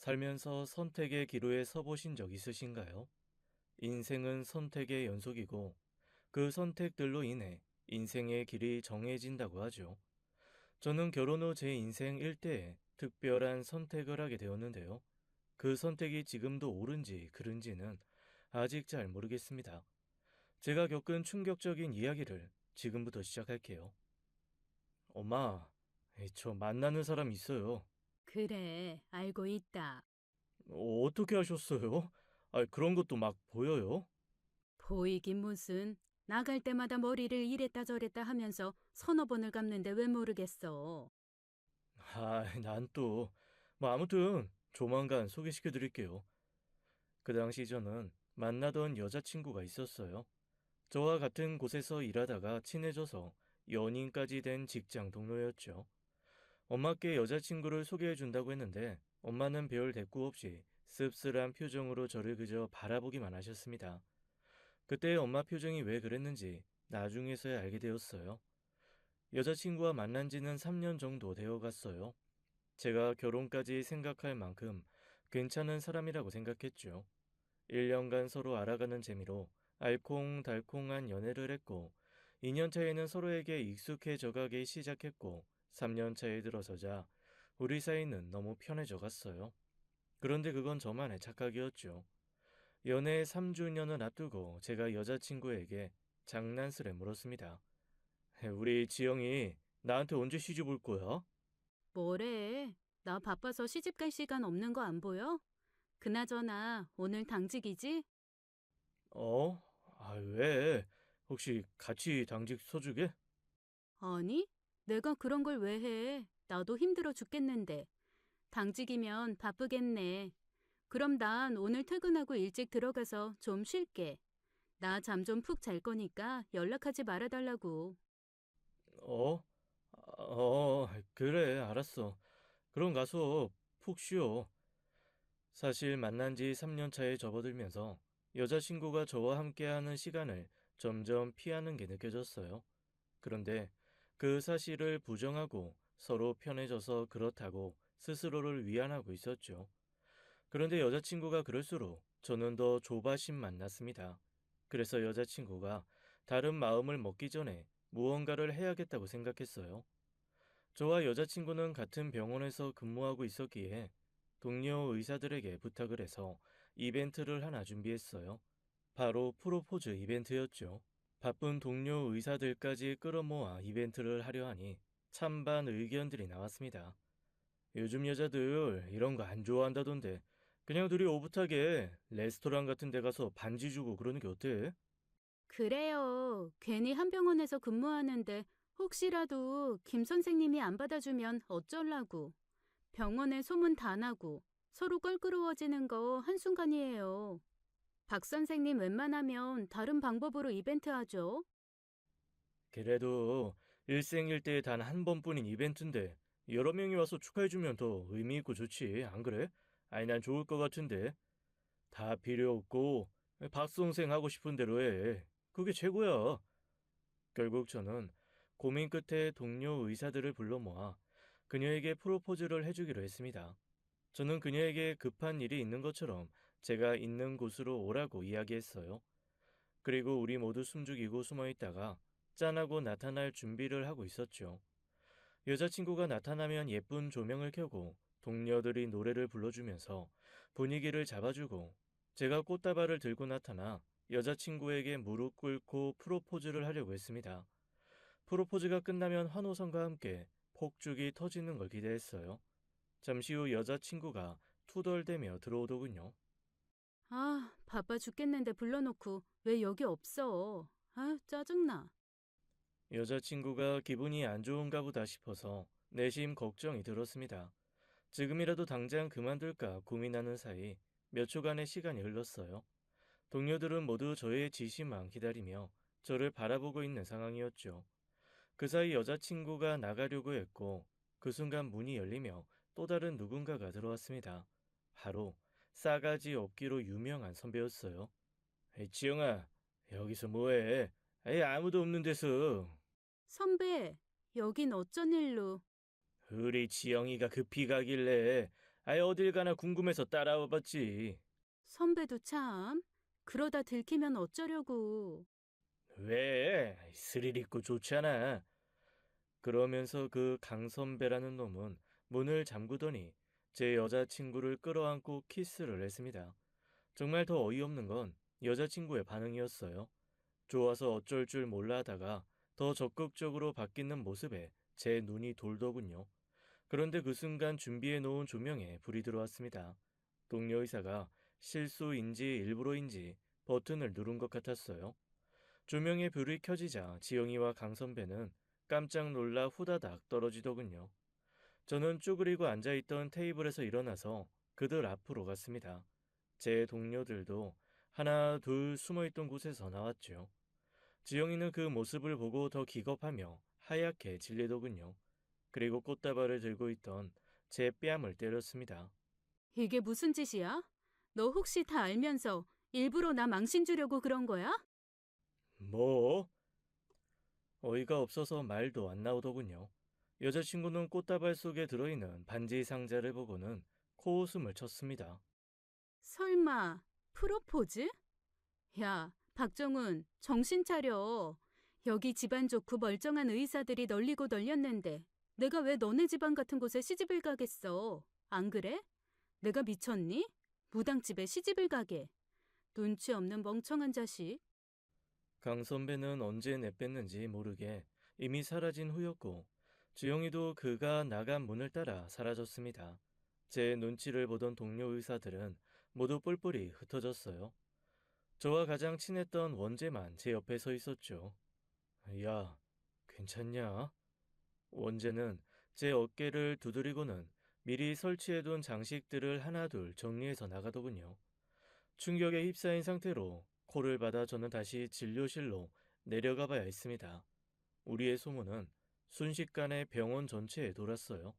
살면서 선택의 기로에 서보신 적 있으신가요? 인생은 선택의 연속이고 그 선택들로 인해 인생의 길이 정해진다고 하죠. 저는 결혼 후 제 인생 일대에 특별한 선택을 하게 되었는데요. 그 선택이 지금도 옳은지 그른지는 아직 잘 모르겠습니다. 제가 겪은 충격적인 이야기를 지금부터 시작할게요. 엄마, 저 만나는 사람 있어요. 그래, 알고 있다. 어떻게 하셨어요? 그런 것도 막 보여요? 보이긴 무슨. 나갈 때마다 머리를 이랬다 저랬다 하면서 서너 번을 감는데 왜 모르겠어. 난 또, 아무튼 조만간 소개시켜 드릴게요. 그 당시 저는 만나던 여자친구가 있었어요. 저와 같은 곳에서 일하다가 친해져서 연인까지 된 직장 동료였죠. 엄마께 여자친구를 소개해 준다고 했는데 엄마는 별 대꾸 없이 씁쓸한 표정으로 저를 그저 바라보기만 하셨습니다. 그때 엄마 표정이 왜 그랬는지 나중에서야 알게 되었어요. 여자친구와 만난 지는 3년 정도 되어 갔어요. 제가 결혼까지 생각할 만큼 괜찮은 사람이라고 생각했죠. 1년간 서로 알아가는 재미로 알콩달콩한 연애를 했고, 2년 차에는 서로에게 익숙해져 가기 시작했고, 3년 차에 들어서자 우리 사이는 너무 편해져 갔어요. 그런데 그건 저만의 착각이었죠. 연애 3주년을 앞두고 제가 여자친구에게 장난스레 물었습니다. 우리 지영이 나한테 언제 시집 올 거야? 뭐래? 나 바빠서 시집 갈 시간 없는 거 안 보여? 그나저나 오늘 당직이지? 어? 왜? 혹시 같이 당직 서주게? 아니, 내가 그런 걸 왜 해? 나도 힘들어 죽겠는데. 당직이면 바쁘겠네. 그럼 난 오늘 퇴근하고 일찍 들어가서 좀 쉴게. 나 잠 좀 푹 잘 거니까 연락하지 말아달라고. 어? 그래, 알았어. 그럼 가서 푹 쉬어. 사실 만난 지 3년 차에 접어들면서 여자친구가 저와 함께하는 시간을 점점 피하는 게 느껴졌어요. 그런데 그 사실을 부정하고 서로 편해져서 그렇다고 스스로를 위안하고 있었죠. 그런데 여자친구가 그럴수록 저는 더 조바심만 났습니다. 그래서 여자친구가 다른 마음을 먹기 전에 무언가를 해야겠다고 생각했어요. 저와 여자친구는 같은 병원에서 근무하고 있었기에 동료 의사들에게 부탁을 해서 이벤트를 하나 준비했어요. 바로 프로포즈 이벤트였죠. 바쁜 동료 의사들까지 끌어모아 이벤트를 하려 하니 찬반 의견들이 나왔습니다. 요즘 여자들 이런 거 안 좋아한다던데 그냥 둘이 오붓하게 레스토랑 같은 데 가서 반지 주고 그러는 게 어때? 그래요. 괜히 한 병원에서 근무하는데 혹시라도 김 선생님이 안 받아주면 어쩌려고. 병원에 소문 다 나고 서로 껄끄러워지는 거 한순간이에요. 박 선생님 웬만하면 다른 방법으로 이벤트 하죠. 그래도 일생일대에 단 한 번뿐인 이벤트인데 여러 명이 와서 축하해주면 더 의미 있고 좋지, 안 그래? 난 좋을 것 같은데. 다 필요 없고 박송생 하고 싶은 대로 해. 그게 최고야. 결국 저는 고민 끝에 동료 의사들을 불러 모아 그녀에게 프로포즈를 해주기로 했습니다. 저는 그녀에게 급한 일이 있는 것처럼 제가 있는 곳으로 오라고 이야기했어요. 그리고 우리 모두 숨죽이고 숨어 있다가 짠하고 나타날 준비를 하고 있었죠. 여자친구가 나타나면 예쁜 조명을 켜고 동료들이 노래를 불러주면서 분위기를 잡아주고 제가 꽃다발을 들고 나타나 여자친구에게 무릎 꿇고 프로포즈를 하려고 했습니다. 프로포즈가 끝나면 환호성과 함께 폭죽이 터지는 걸 기대했어요. 잠시 후 여자친구가 투덜대며 들어오더군요. 아, 바빠 죽겠는데 불러놓고 왜 여기 없어? 아, 짜증나. 여자친구가 기분이 안 좋은가 보다 싶어서 내심 걱정이 들었습니다. 지금이라도 당장 그만둘까 고민하는 사이 몇 초간의 시간이 흘렀어요. 동료들은 모두 저의 지시만 기다리며 저를 바라보고 있는 상황이었죠. 그 사이 여자친구가 나가려고 했고 그 순간 문이 열리며 또 다른 누군가가 들어왔습니다. 바로 싸가지 없기로 유명한 선배였어요. 에이, 지영아, 여기서 뭐해? 아무도 없는 데서. 선배, 여긴 어쩐 일로? 우리 지영이가 급히 가길래 아예 어딜 가나 궁금해서 따라와 봤지. 선배도 참. 그러다 들키면 어쩌려고. 왜? 스릴 있고 좋잖아. 그러면서 그 강선배라는 놈은 문을 잠그더니 제 여자친구를 끌어안고 키스를 했습니다. 정말 더 어이없는 건 여자친구의 반응이었어요. 좋아서 어쩔 줄 몰라 하다가 더 적극적으로 바뀌는 모습에 제 눈이 돌더군요. 그런데 그 순간 준비해 놓은 조명에 불이 들어왔습니다. 동료 의사가 실수인지 일부러인지 버튼을 누른 것 같았어요. 조명에 불이 켜지자 지영이와 강 선배는 깜짝 놀라 후다닥 떨어지더군요. 저는 쭈그리고 앉아있던 테이블에서 일어나서 그들 앞으로 갔습니다. 제 동료들도 하나 둘 숨어있던 곳에서 나왔죠. 지영이는 그 모습을 보고 더 기겁하며 하얗게 질리더군요. 그리고 꽃다발을 들고 있던 제 뺨을 때렸습니다. 이게 무슨 짓이야? 너 혹시 다 알면서 일부러 나 망신 주려고 그런 거야? 뭐? 어이가 없어서 말도 안 나오더군요. 여자친구는 꽃다발 속에 들어있는 반지 상자를 보고는 코웃음을 쳤습니다. 설마 프로포즈? 야, 박정훈, 정신 차려. 여기 집안 좋고 멀쩡한 의사들이 널리고 널렸는데 내가 왜 너네 집안 같은 곳에 시집을 가겠어? 안 그래? 내가 미쳤니? 무당집에 시집을 가게. 눈치 없는 멍청한 자식. 강 선배는 언제 내뺐는지 모르게 이미 사라진 후였고 주영이도 그가 나간 문을 따라 사라졌습니다. 제 눈치를 보던 동료 의사들은 모두 뿔뿔이 흩어졌어요. 저와 가장 친했던 원재만 제 옆에 서 있었죠. 야, 괜찮냐? 원재는 제 어깨를 두드리고는 미리 설치해둔 장식들을 하나둘 정리해서 나가더군요. 충격에 휩싸인 상태로 코를 받아 저는 다시 진료실로 내려가 봐야 했습니다. 우리의 소문은 순식간에 병원 전체에 돌았어요.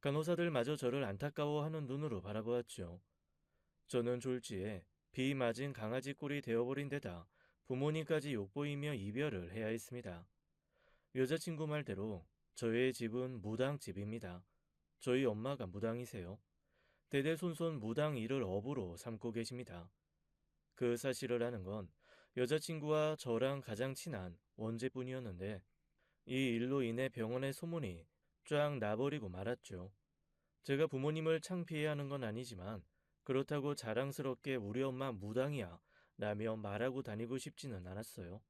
간호사들마저 저를 안타까워하는 눈으로 바라보았죠. 저는 졸지에 비 맞은 강아지 꼴이 되어버린 데다 부모님까지 욕보이며 이별을 해야 했습니다. 여자친구 말대로 저의 집은 무당집입니다. 저희 엄마가 무당이세요. 대대손손 무당 일을 업으로 삼고 계십니다. 그 사실을 아는 건 여자친구와 저랑 가장 친한 원재뿐이었는데 이 일로 인해 병원의 소문이 쫙 나버리고 말았죠. 제가 부모님을 창피해야 하는 건 아니지만 그렇다고 자랑스럽게 우리 엄마 무당이야 라며 말하고 다니고 싶지는 않았어요.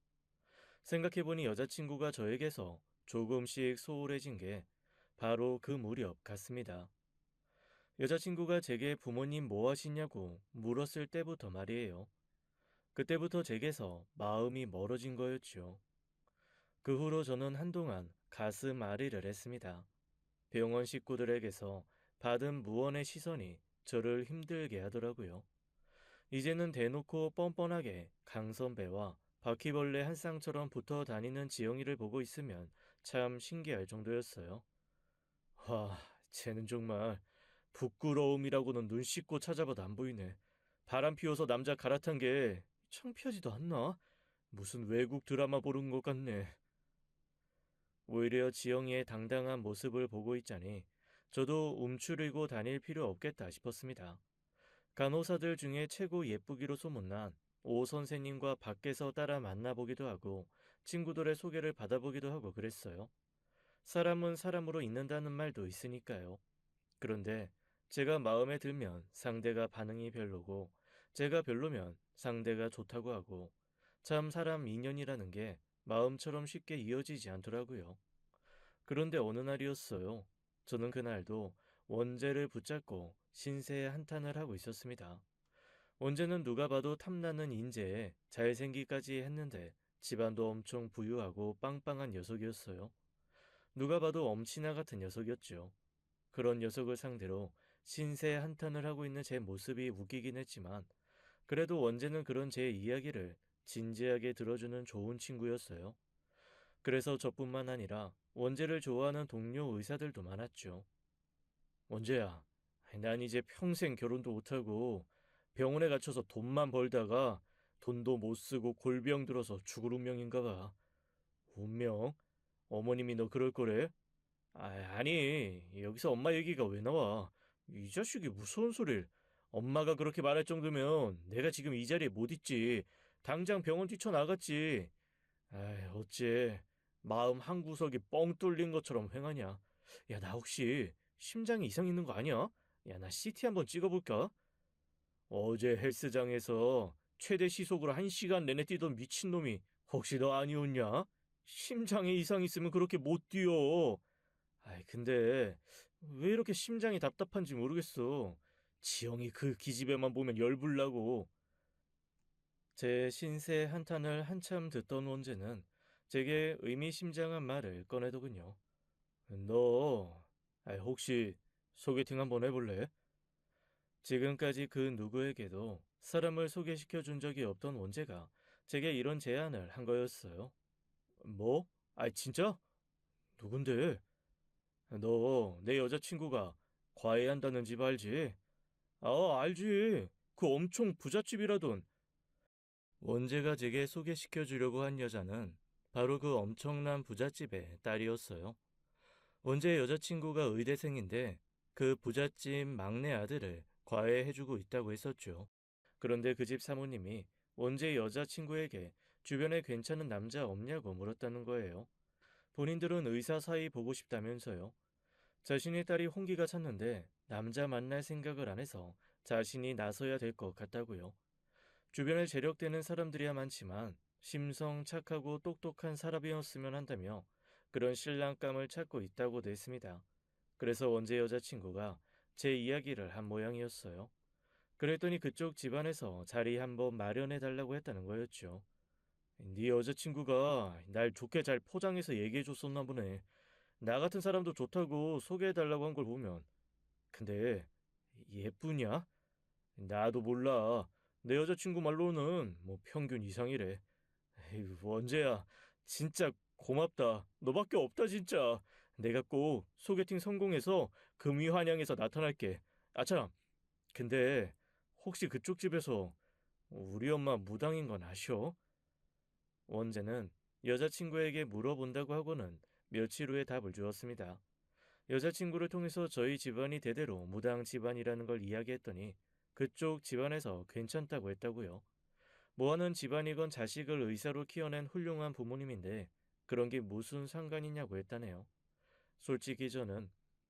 생각해보니 여자친구가 저에게서 조금씩 소홀해진 게 바로 그 무렵 같습니다. 여자친구가 제게 부모님 뭐 하시냐고 물었을 때부터 말이에요. 그때부터 제게서 마음이 멀어진 거였죠. 그 후로 저는 한동안 가슴 아리를 했습니다. 병원 식구들에게서 받은 무언의 시선이 저를 힘들게 하더라고요. 이제는 대놓고 뻔뻔하게 강 선배와 바퀴벌레 한 쌍처럼 붙어 다니는 지영이를 보고 있으면 참 신기할 정도였어요. 와, 쟤는 정말 부끄러움이라고는 눈 씻고 찾아봐도 안 보이네. 바람 피워서 남자 갈아탄 게 창피하지도 않나? 무슨 외국 드라마 보는 것 같네. 오히려 지영이의 당당한 모습을 보고 있자니 저도 움츠리고 다닐 필요 없겠다 싶었습니다. 간호사들 중에 최고 예쁘기로 소문난 오 선생님과 밖에서 따라 만나보기도 하고 친구들의 소개를 받아보기도 하고 그랬어요. 사람은 사람으로 있는다는 말도 있으니까요. 그런데 제가 마음에 들면 상대가 반응이 별로고 제가 별로면 상대가 좋다고 하고 참 사람 인연이라는 게 마음처럼 쉽게 이어지지 않더라고요. 그런데 어느 날이었어요. 저는 그날도 원재를 붙잡고 신세에 한탄을 하고 있었습니다. 원재는 누가 봐도 탐나는 인재에 잘생기까지 했는데 집안도 엄청 부유하고 빵빵한 녀석이었어요. 누가 봐도 엄친아 같은 녀석이었죠. 그런 녀석을 상대로 신세 한탄을 하고 있는 제 모습이 웃기긴 했지만 그래도 원재는 그런 제 이야기를 진지하게 들어주는 좋은 친구였어요. 그래서 저뿐만 아니라 원재를 좋아하는 동료 의사들도 많았죠. 원재야, 난 이제 평생 결혼도 못하고 병원에 갇혀서 돈만 벌다가 돈도 못 쓰고 골병 들어서 죽을 운명인가 봐. 운명? 어머님이 너 그럴 거래? 아니, 여기서 엄마 얘기가 왜 나와? 이 자식이 무서운 소리를. 엄마가 그렇게 말할 정도면 내가 지금 이 자리에 못 있지. 당장 병원 뛰쳐나갔지. 아이, 어째 마음 한 구석이 뻥 뚫린 것처럼 횡하냐. 야, 나 혹시 심장에 이상 있는 거 아니야? 야, 나 CT 한번 찍어볼까? 어제 헬스장에서 최대 시속으로 1시간 내내 뛰던 미친놈이 혹시 너 아니었냐? 심장에 이상 있으면 그렇게 못 뛰어. 아이, 근데 왜 이렇게 심장이 답답한지 모르겠어. 지영이 그 기집애만 보면 열불나고. 제 신세 한탄을 한참 듣던 원재는 제게 의미심장한 말을 꺼내더군요. 너, 혹시 소개팅 한번 해볼래? 지금까지 그 누구에게도 사람을 소개시켜 준 적이 없던 원재가 제게 이런 제안을 한 거였어요. 뭐? 진짜? 누군데? 너 내 여자친구가 과외한다는 집 알지? 알지. 그 엄청 부잣집이라던. 원재가 제게 소개시켜 주려고 한 여자는 바로 그 엄청난 부잣집의 딸이었어요. 원재의 여자친구가 의대생인데 그 부잣집 막내 아들을 과외해주고 있다고 했었죠. 그런데 그 집 사모님이 원재 여자친구에게 주변에 괜찮은 남자 없냐고 물었다는 거예요. 본인들은 의사 사이 보고 싶다면서요. 자신의 딸이 홍기가 찼는데 남자 만날 생각을 안 해서 자신이 나서야 될 것 같다고요. 주변에 재력되는 사람들이야 많지만 심성 착하고 똑똑한 사람이었으면 한다며 그런 신랑감을 찾고 있다고도 했습니다. 그래서 원재 여자친구가 제 이야기를 한 모양이었어요. 그랬더니 그쪽 집안에서 자리 한번 마련해 달라고 했다는 거였죠. 네 여자친구가 날 좋게 잘 포장해서 얘기해 줬었나 보네. 나 같은 사람도 좋다고 소개해 달라고 한 걸 보면. 근데 예쁘냐? 나도 몰라. 내 여자친구 말로는 뭐 평균 이상이래. 에이, 원재야, 진짜 고맙다. 너밖에 없다 진짜. 내가 꼭 소개팅 성공해서 금위환영해서 나타날게. 참, 근데 혹시 그쪽 집에서 우리 엄마 무당인 건 아셔? 원재는 여자친구에게 물어본다고 하고는 며칠 후에 답을 주었습니다. 여자친구를 통해서 저희 집안이 대대로 무당 집안이라는 걸 이야기했더니 그쪽 집안에서 괜찮다고 했다고요. 뭐하는 집안이건 자식을 의사로 키워낸 훌륭한 부모님인데 그런 게 무슨 상관이냐고 했다네요. 솔직히 저는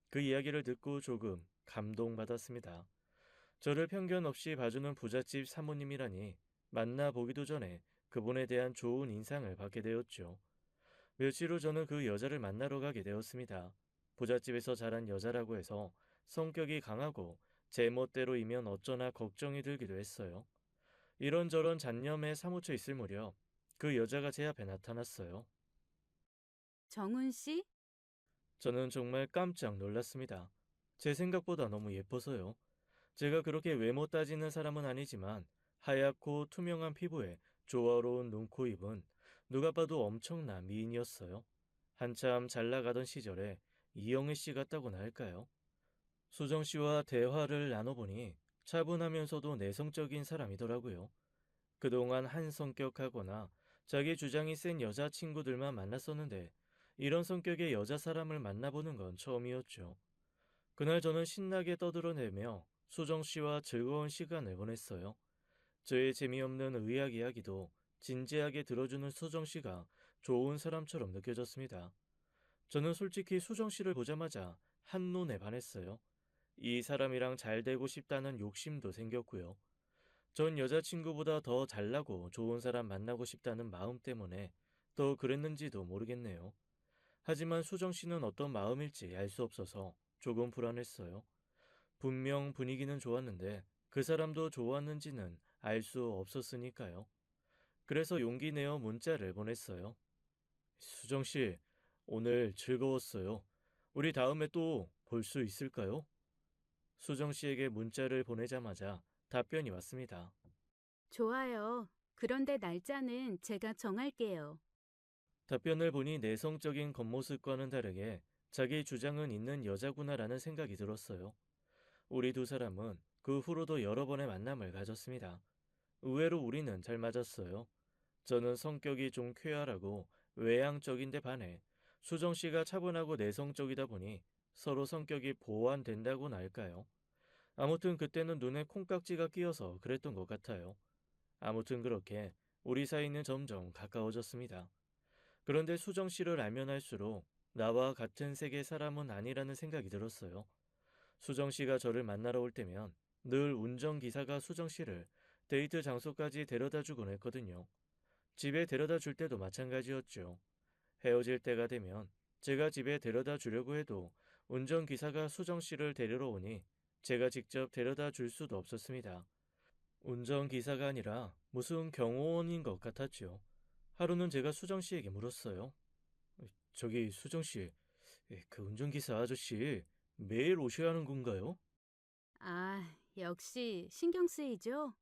그 이야기를 듣고 조금 감동받았습니다. 저를 편견 없이 봐주는 부잣집 사모님이라니 만나보기도 전에 그분에 대한 좋은 인상을 받게 되었죠. 며칠 후 저는 그 여자를 만나러 가게 되었습니다. 부잣집에서 자란 여자라고 해서 성격이 강하고 제멋대로이면 어쩌나 걱정이 들기도 했어요. 이런저런 잡념에 사무쳐 있을 무렵 그 여자가 제 앞에 나타났어요. 정훈 씨? 저는 정말 깜짝 놀랐습니다. 제 생각보다 너무 예뻐서요. 제가 그렇게 외모 따지는 사람은 아니지만 하얗고 투명한 피부에 조화로운 눈, 코, 입은 누가 봐도 엄청난 미인이었어요. 한참 잘 나가던 시절에 이영애 씨 같다고나 할까요? 수정 씨와 대화를 나눠보니 차분하면서도 내성적인 사람이더라고요. 그동안 한 성격하거나 자기 주장이 센 여자친구들만 만났었는데 이런 성격의 여자 사람을 만나보는 건 처음이었죠. 그날 저는 신나게 떠들어내며 수정 씨와 즐거운 시간을 보냈어요. 저의 재미없는 의학 이야기도 진지하게 들어주는 수정 씨가 좋은 사람처럼 느껴졌습니다. 저는 솔직히 수정 씨를 보자마자 한눈에 반했어요. 이 사람이랑 잘 되고 싶다는 욕심도 생겼고요. 전 여자친구보다 더 잘나고 좋은 사람 만나고 싶다는 마음 때문에 더 그랬는지도 모르겠네요. 하지만 수정 씨는 어떤 마음일지 알 수 없어서 조금 불안했어요. 분명 분위기는 좋았는데 그 사람도 좋았는지는 알 수 없었으니까요. 그래서 용기 내어 문자를 보냈어요. 수정 씨, 오늘 즐거웠어요. 우리 다음에 또 볼 수 있을까요? 수정 씨에게 문자를 보내자마자 답변이 왔습니다. 좋아요. 그런데 날짜는 제가 정할게요. 답변을 보니 내성적인 겉모습과는 다르게 자기 주장은 있는 여자구나라는 생각이 들었어요. 우리 두 사람은 그 후로도 여러 번의 만남을 가졌습니다. 의외로 우리는 잘 맞았어요. 저는 성격이 좀 쾌활하고 외향적인데 반해 수정 씨가 차분하고 내성적이다 보니 서로 성격이 보완된다고나 할까요? 아무튼 그때는 눈에 콩깍지가 끼어서 그랬던 것 같아요. 아무튼 그렇게 우리 사이는 점점 가까워졌습니다. 그런데 수정 씨를 알면 알수록 나와 같은 세계 사람은 아니라는 생각이 들었어요. 수정 씨가 저를 만나러 올 때면 늘 운전기사가 수정 씨를 데이트 장소까지 데려다 주곤 했거든요. 집에 데려다 줄 때도 마찬가지였죠. 헤어질 때가 되면 제가 집에 데려다 주려고 해도 운전기사가 수정 씨를 데리러 오니 제가 직접 데려다 줄 수도 없었습니다. 운전기사가 아니라 무슨 경호원인 것 같았죠. 하루는 제가 수정 씨에게 물었어요. 저기 수정 씨, 그 운전기사 아저씨 매일 오셔야 하는 건가요? 아, 역시 신경 쓰이죠?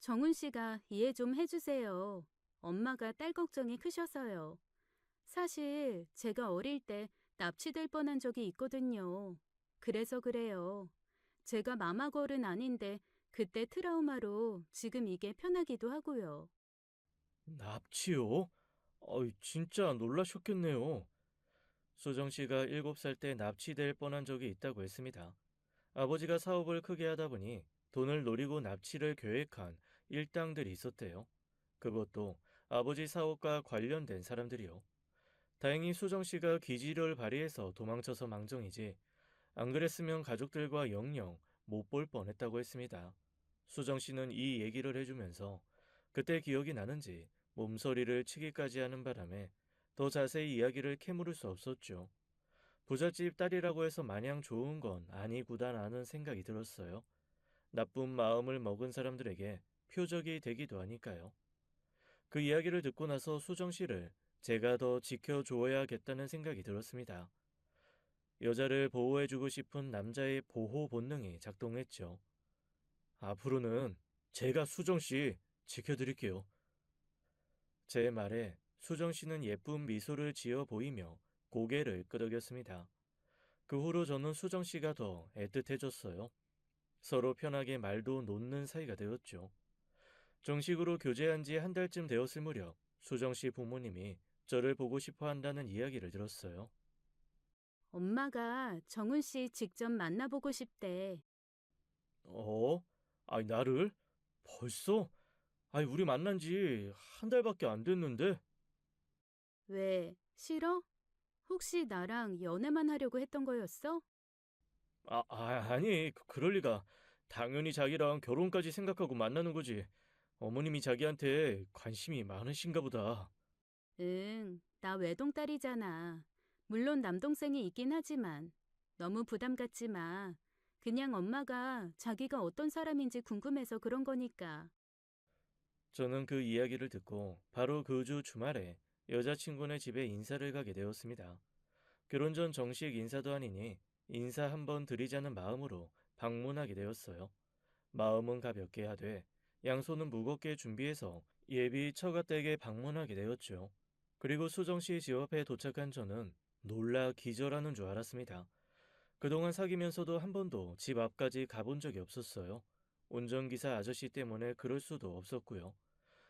정훈 씨가 이해 좀 해주세요. 엄마가 딸 걱정이 크셔서요. 사실 제가 어릴 때 납치될 뻔한 적이 있거든요. 그래서 그래요. 제가 마마걸은 아닌데 그때 트라우마로 지금 이게 편하기도 하고요. 납치요? 진짜 놀라셨겠네요. 수정 씨가 7살 때 납치될 뻔한 적이 있다고 했습니다. 아버지가 사업을 크게 하다 보니 돈을 노리고 납치를 계획한 일당들이 있었대요. 그것도 아버지 사업과 관련된 사람들이요. 다행히 수정 씨가 기지를 발휘해서 도망쳐서 망정이지, 안 그랬으면 가족들과 영영 못 볼 뻔했다고 했습니다. 수정 씨는 이 얘기를 해주면서 그때 기억이 나는지 몸서리를 치기까지 하는 바람에 더 자세히 이야기를 캐물을 수 없었죠. 부잣집 딸이라고 해서 마냥 좋은 건 아니구나라는 생각이 들었어요. 나쁜 마음을 먹은 사람들에게 표적이 되기도 하니까요. 그 이야기를 듣고 나서 수정 씨를 제가 더 지켜줘야겠다는 생각이 들었습니다. 여자를 보호해주고 싶은 남자의 보호 본능이 작동했죠. 앞으로는 제가 수정 씨 지켜드릴게요. 제 말에 수정 씨는 예쁜 미소를 지어 보이며 고개를 끄덕였습니다. 그 후로 저는 수정 씨가 더 애틋해졌어요. 서로 편하게 말도 놓는 사이가 되었죠. 정식으로 교제한 지 한 달쯤 되었을 무렵 수정 씨 부모님이 저를 보고 싶어 한다는 이야기를 들었어요. 엄마가 정훈 씨 직접 만나보고 싶대. 어? 아니, 나를? 벌써? 아니, 우리 만난 지 한 달밖에 안 됐는데? 왜, 싫어? 혹시 나랑 연애만 하려고 했던 거였어? 아니, 그럴 리가. 당연히 자기랑 결혼까지 생각하고 만나는 거지. 어머님이 자기한테 관심이 많으신가 보다. 응, 나 외동딸이잖아. 물론 남동생이 있긴 하지만 너무 부담 갖지 마. 그냥 엄마가 자기가 어떤 사람인지 궁금해서 그런 거니까. 저는 그 이야기를 듣고 바로 그 주 주말에 여자친구네 집에 인사를 가게 되었습니다. 결혼 전 정식 인사도 아니니 인사 한번 드리자는 마음으로 방문하게 되었어요. 마음은 가볍게 하되 양손은 무겁게 준비해서 예비 처가댁에 방문하게 되었죠. 그리고 수정씨 집 앞에 도착한 저는 놀라 기절하는 줄 알았습니다. 그동안 사귀면서도 한 번도 집 앞까지 가본 적이 없었어요. 운전기사 아저씨 때문에 그럴 수도 없었고요.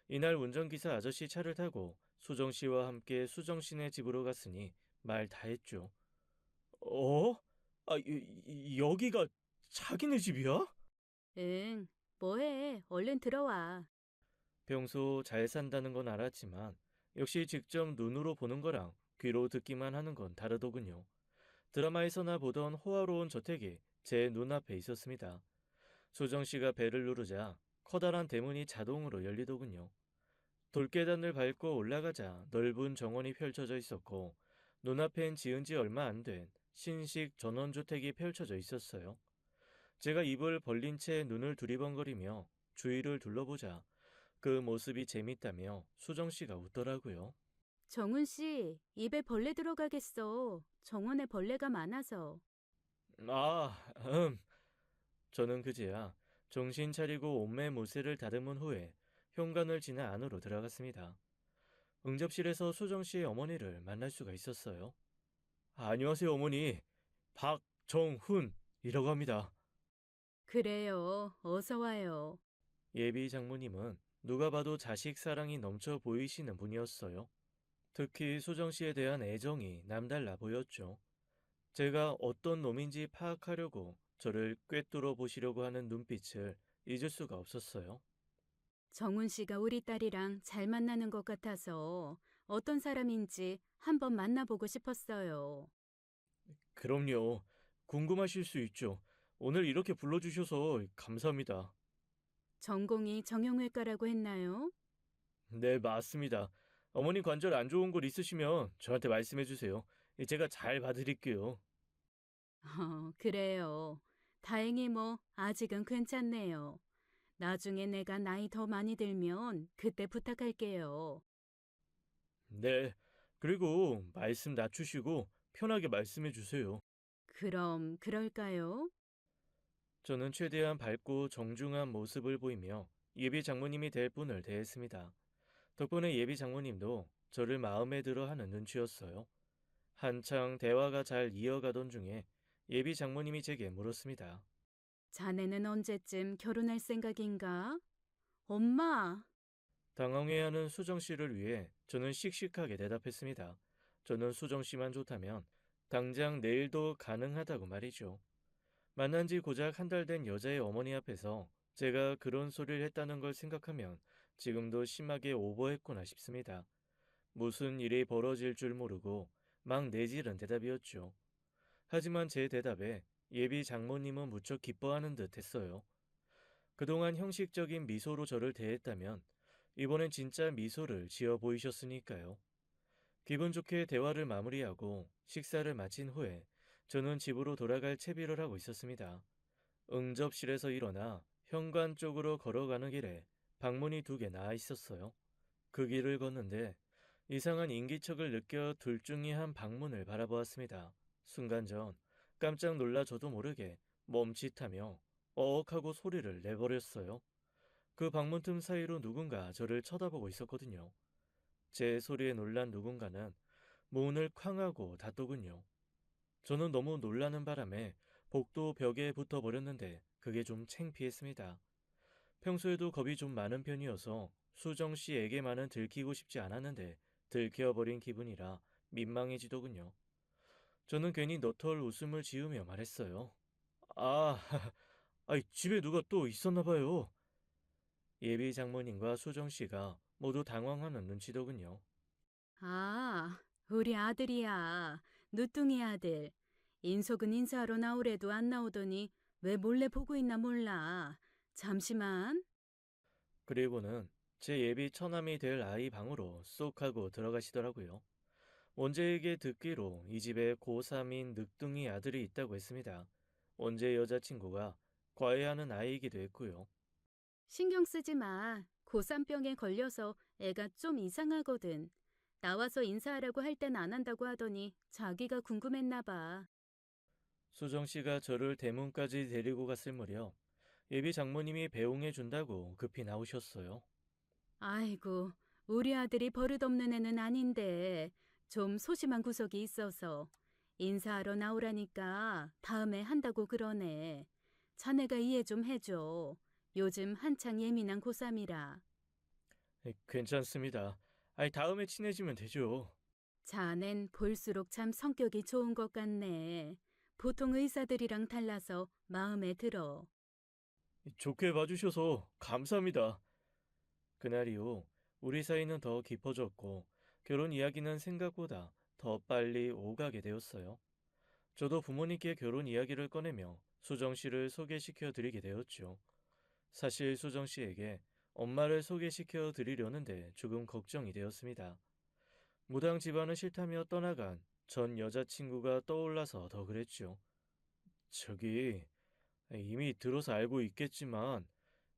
이날 운전기사 아저씨 차를 타고 수정씨와 함께 수정씨네 집으로 갔으니 말 다 했죠. 어? 여기가 자기네 집이야? 응, 뭐해? 얼른 들어와. 평소 잘 산다는 건 알았지만 역시 직접 눈으로 보는 거랑 귀로 듣기만 하는 건 다르더군요. 드라마에서나 보던 호화로운 저택이 제 눈앞에 있었습니다. 수정 씨가 벨을 누르자 커다란 대문이 자동으로 열리더군요. 돌계단을 밟고 올라가자 넓은 정원이 펼쳐져 있었고 눈앞엔 지은 지 얼마 안 된 신식 전원주택이 펼쳐져 있었어요. 제가 입을 벌린 채 눈을 두리번거리며 주위를 둘러보자 그 모습이 재밌다며 수정 씨가 웃더라고요. 정훈 씨, 입에 벌레 들어가겠어. 정원에 벌레가 많아서. 아, 음. 저는 그제야 정신 차리고 옷매 무새를 다듬은 후에 현관을 지나 안으로 들어갔습니다. 응접실에서 수정 씨의 어머니를 만날 수가 있었어요. 안녕하세요, 어머니. 박정훈이라고 합니다. 그래요. 어서 와요. 예비 장모님은 누가 봐도 자식 사랑이 넘쳐 보이시는 분이었어요. 특히 수정 씨에 대한 애정이 남달라 보였죠. 제가 어떤 놈인지 파악하려고 저를 꿰뚫어 보시려고 하는 눈빛을 잊을 수가 없었어요. 정훈 씨가 우리 딸이랑 잘 만나는 것 같아서 어떤 사람인지 한번 만나보고 싶었어요. 그럼요. 궁금하실 수 있죠. 오늘 이렇게 불러주셔서 감사합니다. 전공이 정형외과라고 했나요? 네, 맞습니다. 어머니 관절 안 좋은 곳 있으시면 저한테 말씀해 주세요. 제가 잘 봐드릴게요. 그래요. 다행히 뭐 아직은 괜찮네요. 나중에 내가 나이 더 많이 들면 그때 부탁할게요. 네. 그리고 말씀 낮추시고 편하게 말씀해 주세요. 그럼 그럴까요? 저는 최대한 밝고 정중한 모습을 보이며 예비 장모님이 될 분을 대했습니다. 덕분에 예비 장모님도 저를 마음에 들어 하는 눈치였어요. 한창 대화가 잘 이어가던 중에 예비 장모님이 제게 물었습니다. 자네는 언제쯤 결혼할 생각인가? 엄마! 당황해하는 수정 씨를 위해 저는 씩씩하게 대답했습니다. 저는 수정 씨만 좋다면 당장 내일도 가능하다고 말이죠. 만난 지 고작 한 달 된 여자의 어머니 앞에서 제가 그런 소리를 했다는 걸 생각하면 지금도 심하게 오버했구나 싶습니다. 무슨 일이 벌어질 줄 모르고 막 내지른 대답이었죠. 하지만 제 대답에 예비 장모님은 무척 기뻐하는 듯 했어요. 그동안 형식적인 미소로 저를 대했다면 이번엔 진짜 미소를 지어 보이셨으니까요. 기분 좋게 대화를 마무리하고 식사를 마친 후에 저는 집으로 돌아갈 채비를 하고 있었습니다. 응접실에서 일어나 현관 쪽으로 걸어가는 길에 방문이 두 개 나와 있었어요. 그 길을 걷는데 이상한 인기척을 느껴 둘 중에 한 방문을 바라보았습니다. 순간 전 깜짝 놀라 저도 모르게 멈칫하며 어억하고 소리를 내버렸어요. 그 방문 틈 사이로 누군가 저를 쳐다보고 있었거든요. 제 소리에 놀란 누군가는 문을 쾅 하고 닫더군요. 저는 너무 놀라는 바람에 복도 벽에 붙어버렸는데 그게 좀 창피했습니다. 평소에도 겁이 좀 많은 편이어서 수정 씨에게만은 들키고 싶지 않았는데 들켜버린 기분이라 민망해지더군요. 저는 괜히 너털 웃음을 지으며 말했어요. 아, 집에 누가 또 있었나 봐요. 예비 장모님과 수정 씨가 모두 당황하는 눈치더군요. 아, 우리 아들이야. 누뚱이 아들. 인석은 인사하러 나오래도 안 나오더니 왜 몰래 보고 있나 몰라. 잠시만. 그리고는 제 예비 처남이 될 아이 방으로 쏙 하고 들어가시더라고요. 원재에게 듣기로 이 집에 고3인 늑둥이 아들이 있다고 했습니다. 원재 여자친구가 과외하는 아이이기도 했고요. 신경 쓰지 마. 고산병에 걸려서 애가 좀 이상하거든. 나와서 인사하라고 할 땐 안 한다고 하더니 자기가 궁금했나 봐. 수정 씨가 저를 대문까지 데리고 갔을 무렵 예비 장모님이 배웅해 준다고 급히 나오셨어요. 아이고, 우리 아들이 버릇없는 애는 아닌데 좀 소심한 구석이 있어서 인사하러 나오라니까 다음에 한다고 그러네. 자네가 이해 좀 해줘. 요즘 한창 예민한 고3이라. 괜찮습니다. 다음에 친해지면 되죠. 자넨 볼수록 참 성격이 좋은 것 같네. 보통 의사들이랑 달라서 마음에 들어. 좋게 봐주셔서 감사합니다. 그날 이후 우리 사이는 더 깊어졌고 결혼 이야기는 생각보다 더 빨리 오가게 되었어요. 저도 부모님께 결혼 이야기를 꺼내며 수정 씨를 소개시켜 드리게 되었죠. 사실 수정 씨에게 엄마를 소개시켜 드리려는데 조금 걱정이 되었습니다. 무당 집안은 싫다며 떠나간 전 여자친구가 떠올라서 더 그랬죠. 저기 이미 들어서 알고 있겠지만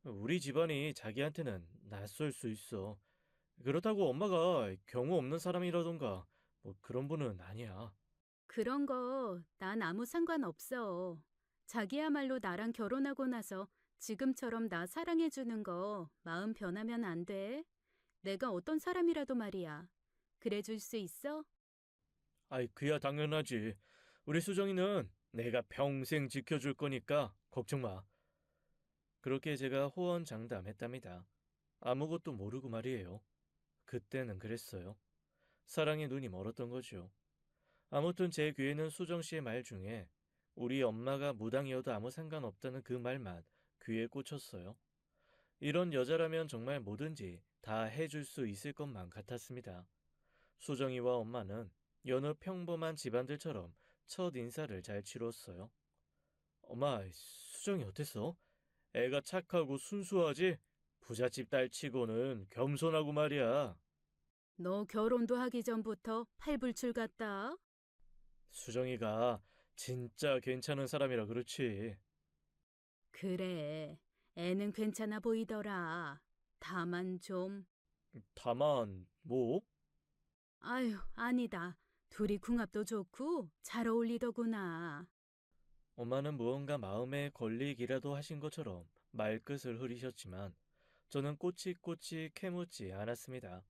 우리 집안이 자기한테는 낯설 수 있어. 그렇다고 엄마가 경우 없는 사람이라던가 뭐 그런 분은 아니야. 그런 거 난 아무 상관없어. 자기야말로 나랑 결혼하고 나서 지금처럼 나 사랑해주는 거 마음 변하면 안 돼. 내가 어떤 사람이라도 말이야. 그래줄 수 있어? 그야 당연하지. 우리 수정이는 내가 평생 지켜줄 거니까 걱정 마. 그렇게 제가 호언장담했답니다. 아무것도 모르고 말이에요. 그때는 그랬어요. 사랑의 눈이 멀었던 거죠. 아무튼 제 귀에는 수정 씨의 말 중에 우리 엄마가 무당이어도 아무 상관없다는 그 말만 귀에 꽂혔어요. 이런 여자라면 정말 뭐든지 다 해줄 수 있을 것만 같았습니다. 수정이와 엄마는 여느 평범한 집안들처럼 첫 인사를 잘 치렀어요. 엄마, 수정이 어땠어? 애가 착하고 순수하지? 부잣집 딸치고는 겸손하고 말이야. 너 결혼도 하기 전부터 팔불출 같다. 수정이가 진짜 괜찮은 사람이라 그렇지. 그래, 애는 괜찮아 보이더라. 다만 좀, 다만, 뭐? 아유, 아니다. 둘이 궁합도 좋고 잘 어울리더구나. 엄마는 무언가 마음에 걸리기라도 하신 것처럼 말끝을 흐리셨지만 저는 꼬치꼬치 캐묻지 않았습니다.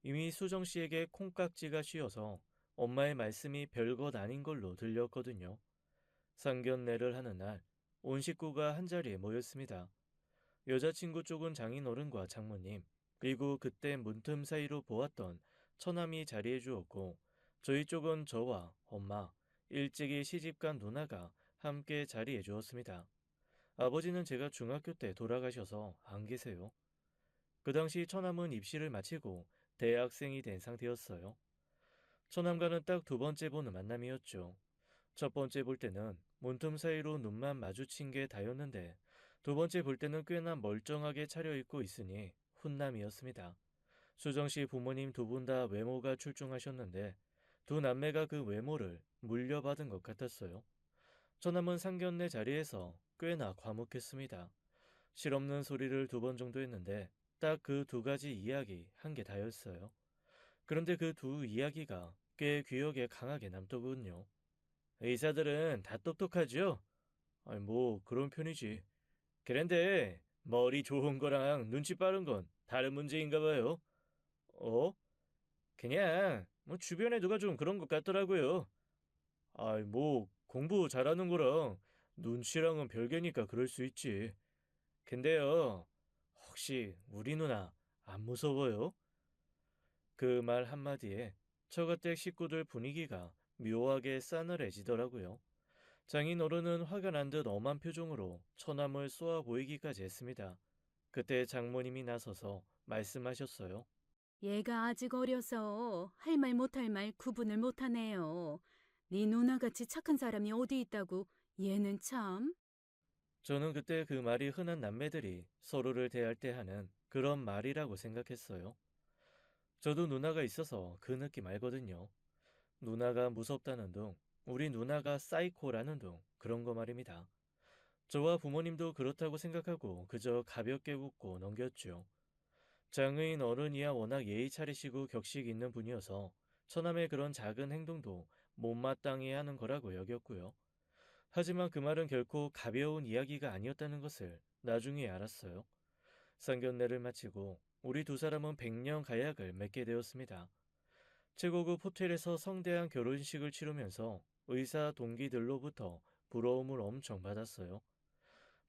이미 수정 씨에게 콩깍지가 씌어서 엄마의 말씀이 별것 아닌 걸로 들렸거든요. 상견례를 하는 날, 온 식구가 한자리에 모였습니다. 여자친구 쪽은 장인어른과 장모님, 그리고 그때 문틈 사이로 보았던 처남이 자리해 주었고, 저희 쪽은 저와 엄마, 일찍이 시집간 누나가 함께 자리해 주었습니다. 아버지는 제가 중학교 때 돌아가셔서 안 계세요. 그 당시 처남은 입시를 마치고 대학생이 된 상태였어요. 처남과는 딱 두 번째 보는 만남이었죠. 첫 번째 볼 때는 문틈 사이로 눈만 마주친 게 다였는데 두 번째 볼 때는 꽤나 멀쩡하게 차려입고 있으니 훈남이었습니다. 수정 씨 부모님 두 분 다 외모가 출중하셨는데 두 남매가 그 외모를 물려받은 것 같았어요. 처남은 상견례 자리에서 꽤나 과묵했습니다. 실없는 소리를 두 번 정도 했는데 딱 그 두 가지 이야기 한 게 다였어요. 그런데 그 두 이야기가 꽤 기억에 강하게 남더군요. 의사들은 다 똑똑하죠? 아니, 뭐 그런 편이지. 그런데 머리 좋은 거랑 눈치 빠른 건 다른 문제인가 봐요. 어? 그냥 뭐 주변에 누가 좀 그런 것 같더라고요. 아이, 뭐 공부 잘하는 거랑 눈치랑은 별개니까 그럴 수 있지. 근데요, 혹시 우리 누나 안 무서워요? 그 말 한마디에 처가댁 식구들 분위기가 묘하게 싸늘해지더라고요. 장인 어른은 화가 난 듯 엄한 표정으로 처남을 쏘아 보이기까지 했습니다. 그때 장모님이 나서서 말씀하셨어요. 얘가 아직 어려서 할 말 못할 말 구분을 못하네요. 네 누나같이 착한 사람이 어디 있다고 얘는 참. 저는 그때 그 말이 흔한 남매들이 서로를 대할 때 하는 그런 말이라고 생각했어요. 저도 누나가 있어서 그 느낌 알거든요. 누나가 무섭다는 둥, 우리 누나가 사이코라는 둥, 그런 거 말입니다. 저와 부모님도 그렇다고 생각하고 그저 가볍게 웃고 넘겼죠. 장애인 어른이야 워낙 예의 차리시고 격식 있는 분이어서 처남의 그런 작은 행동도 못마땅해 하는 거라고 여겼고요. 하지만 그 말은 결코 가벼운 이야기가 아니었다는 것을 나중에 알았어요. 상견례를 마치고 우리 두 사람은 백년 가약을 맺게 되었습니다. 최고급 호텔에서 성대한 결혼식을 치르면서 의사 동기들로부터 부러움을 엄청 받았어요.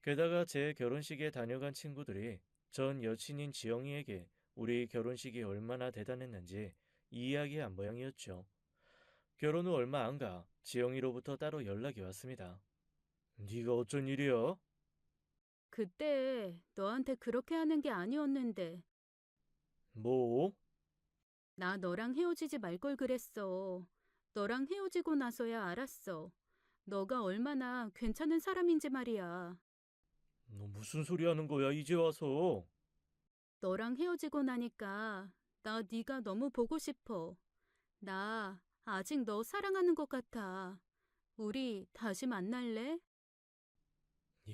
게다가 제 결혼식에 다녀간 친구들이 전 여친인 지영이에게 우리 결혼식이 얼마나 대단했는지 이야기한 모양이었죠. 결혼 후 얼마 안 가 지영이로부터 따로 연락이 왔습니다. 네가 어쩐 일이야? 그때 너한테 그렇게 하는 게 아니었는데 뭐? 나 너랑 헤어지지 말 걸 그랬어. 너랑 헤어지고 나서야 알았어. 너가 얼마나 괜찮은 사람인지 말이야. 너 무슨 소리 하는 거야 이제 와서? 너랑 헤어지고 나니까 나 네가 너무 보고 싶어. 나 아직 너 사랑하는 것 같아. 우리 다시 만날래?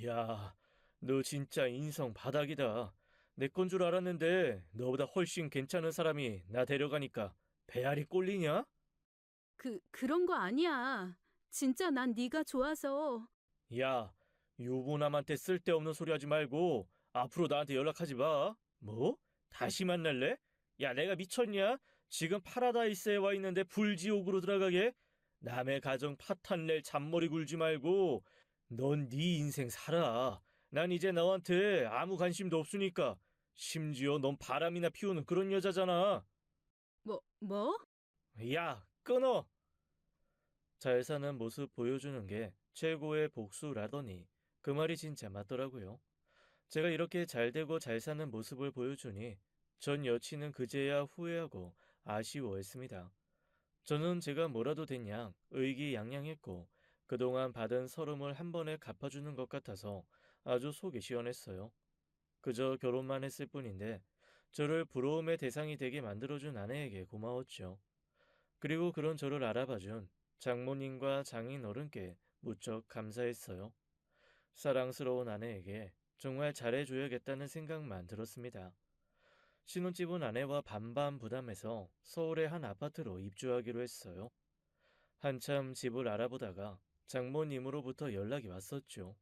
야, 너 진짜 인성 바닥이다. 내 건 줄 알았는데 너보다 훨씬 괜찮은 사람이 나 데려가니까 배알이 꼴리냐? 그런 거 아니야. 진짜 난 네가 좋아서. 야, 유부남한테 쓸데없는 소리 하지 말고 앞으로 나한테 연락하지 마. 뭐? 다시 만날래? 야, 내가 미쳤냐? 지금 파라다이스에 와 있는데 불지옥으로 들어가게? 남의 가정 파탄 낼 잔머리 굴지 말고 넌 네 인생 살아. 난 이제 너한테 아무 관심도 없으니까. 심지어 넌 바람이나 피우는 그런 여자잖아. 뭐? 야, 끊어! 잘 사는 모습 보여주는 게 최고의 복수라더니 그 말이 진짜 맞더라고요. 제가 이렇게 잘 되고 잘 사는 모습을 보여주니 전 여친은 그제야 후회하고 아쉬워했습니다. 저는 제가 뭐라도 된 양 의기양양했고 그동안 받은 서름을 한 번에 갚아주는 것 같아서 아주 속이 시원했어요. 그저 결혼만 했을 뿐인데 저를 부러움의 대상이 되게 만들어준 아내에게 고마웠죠. 그리고 그런 저를 알아봐준 장모님과 장인 어른께 무척 감사했어요. 사랑스러운 아내에게 정말 잘해줘야겠다는 생각만 들었습니다. 신혼집은 아내와 반반 부담해서 서울의 한 아파트로 입주하기로 했어요. 한참 집을 알아보다가 장모님으로부터 연락이 왔었죠.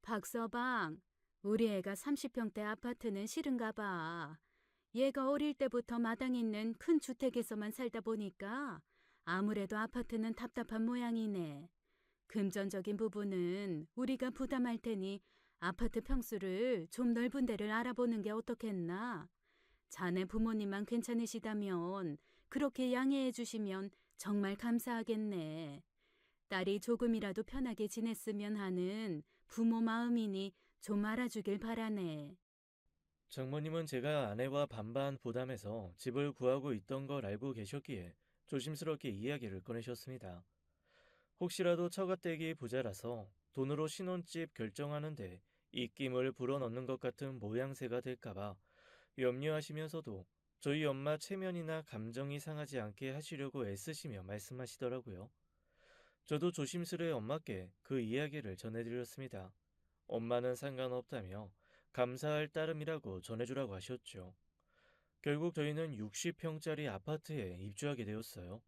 박서방, 우리 애가 30평대 아파트는 싫은가 봐. 얘가 어릴 때부터 마당 있는 큰 주택에서만 살다 보니까 아무래도 아파트는 답답한 모양이네. 금전적인 부분은 우리가 부담할 테니 아파트 평수를 좀 넓은 데를 알아보는 게 어떻겠나? 자네 부모님만 괜찮으시다면 그렇게 양해해 주시면 정말 감사하겠네. 딸이 조금이라도 편하게 지냈으면 하는 부모 마음이니 좀 알아주길 바라네. 장모님은 제가 아내와 반반 부담해서 집을 구하고 있던 걸 알고 계셨기에 조심스럽게 이야기를 꺼내셨습니다. 혹시라도 처가댁이 부자라서 돈으로 신혼집 결정하는데 입김을 불어넣는 것 같은 모양새가 될까봐 염려하시면서도 저희 엄마 체면이나 감정이 상하지 않게 하시려고 애쓰시며 말씀하시더라고요. 저도 조심스레 엄마께 그 이야기를 전해드렸습니다. 엄마는 상관없다며 감사할 따름이라고 전해주라고 하셨죠. 결국 저희는 60평짜리 아파트에 입주하게 되었어요.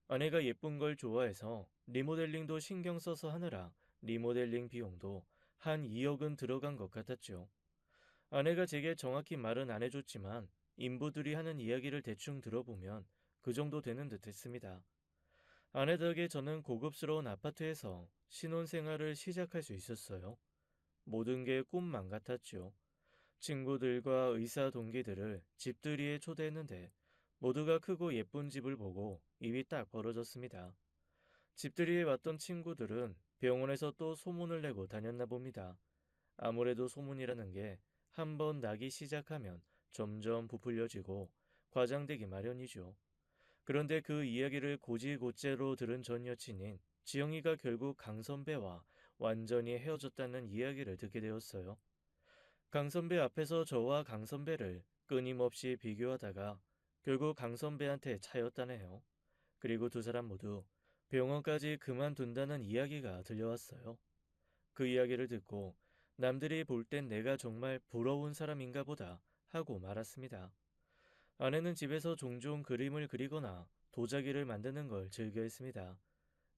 아내가 예쁜 걸 좋아해서 리모델링도 신경 써서 하느라 리모델링 비용도 한 2억은 들어간 것 같았죠. 아내가 제게 정확히 말은 안 해줬지만 인부들이 하는 이야기를 대충 들어보면 그 정도 되는 듯 했습니다. 아내 덕에 저는 고급스러운 아파트에서 신혼생활을 시작할 수 있었어요. 모든 게 꿈만 같았죠. 친구들과 의사 동기들을 집들이에 초대했는데 모두가 크고 예쁜 집을 보고 입이 딱 벌어졌습니다. 집들이에 왔던 친구들은 병원에서 또 소문을 내고 다녔나 봅니다. 아무래도 소문이라는 게 한 번 나기 시작하면 점점 부풀려지고 과장되기 마련이죠. 그런데 그 이야기를 고지고째로 들은 전 여친인 지영이가 결국 강 선배와 완전히 헤어졌다는 이야기를 듣게 되었어요. 강 선배 앞에서 저와 강 선배를 끊임없이 비교하다가 결국 강 선배한테 차였다네요. 그리고 두 사람 모두 병원까지 그만둔다는 이야기가 들려왔어요. 그 이야기를 듣고 남들이 볼 땐 내가 정말 부러운 사람인가 보다 하고 말았습니다. 아내는 집에서 종종 그림을 그리거나 도자기를 만드는 걸 즐겨 했습니다.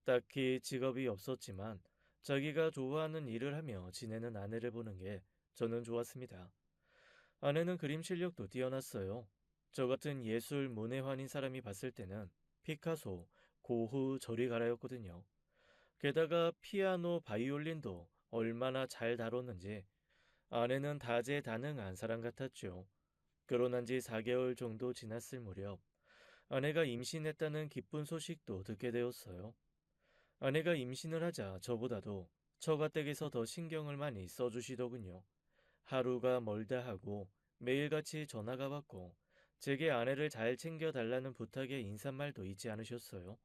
딱히 직업이 없었지만 자기가 좋아하는 일을 하며 지내는 아내를 보는 게 저는 좋았습니다. 아내는 그림 실력도 뛰어났어요. 저 같은 예술 문외한인 사람이 봤을 때는 피카소, 고흐 저리 가라였거든요. 게다가 피아노, 바이올린도 얼마나 잘 다뤘는지 아내는 다재다능한 사람 같았죠. 결혼한 지 4개월 정도 지났을 무렵 아내가 임신했다는 기쁜 소식도 듣게 되었어요. 아내가 임신을 하자 저보다도 처가댁에서 더 신경을 많이 써주시더군요. 하루가 멀다 하고 매일같이 전화가 왔고 제게 아내를 잘 챙겨달라는 부탁의 인사말도 잊지 않으셨어요.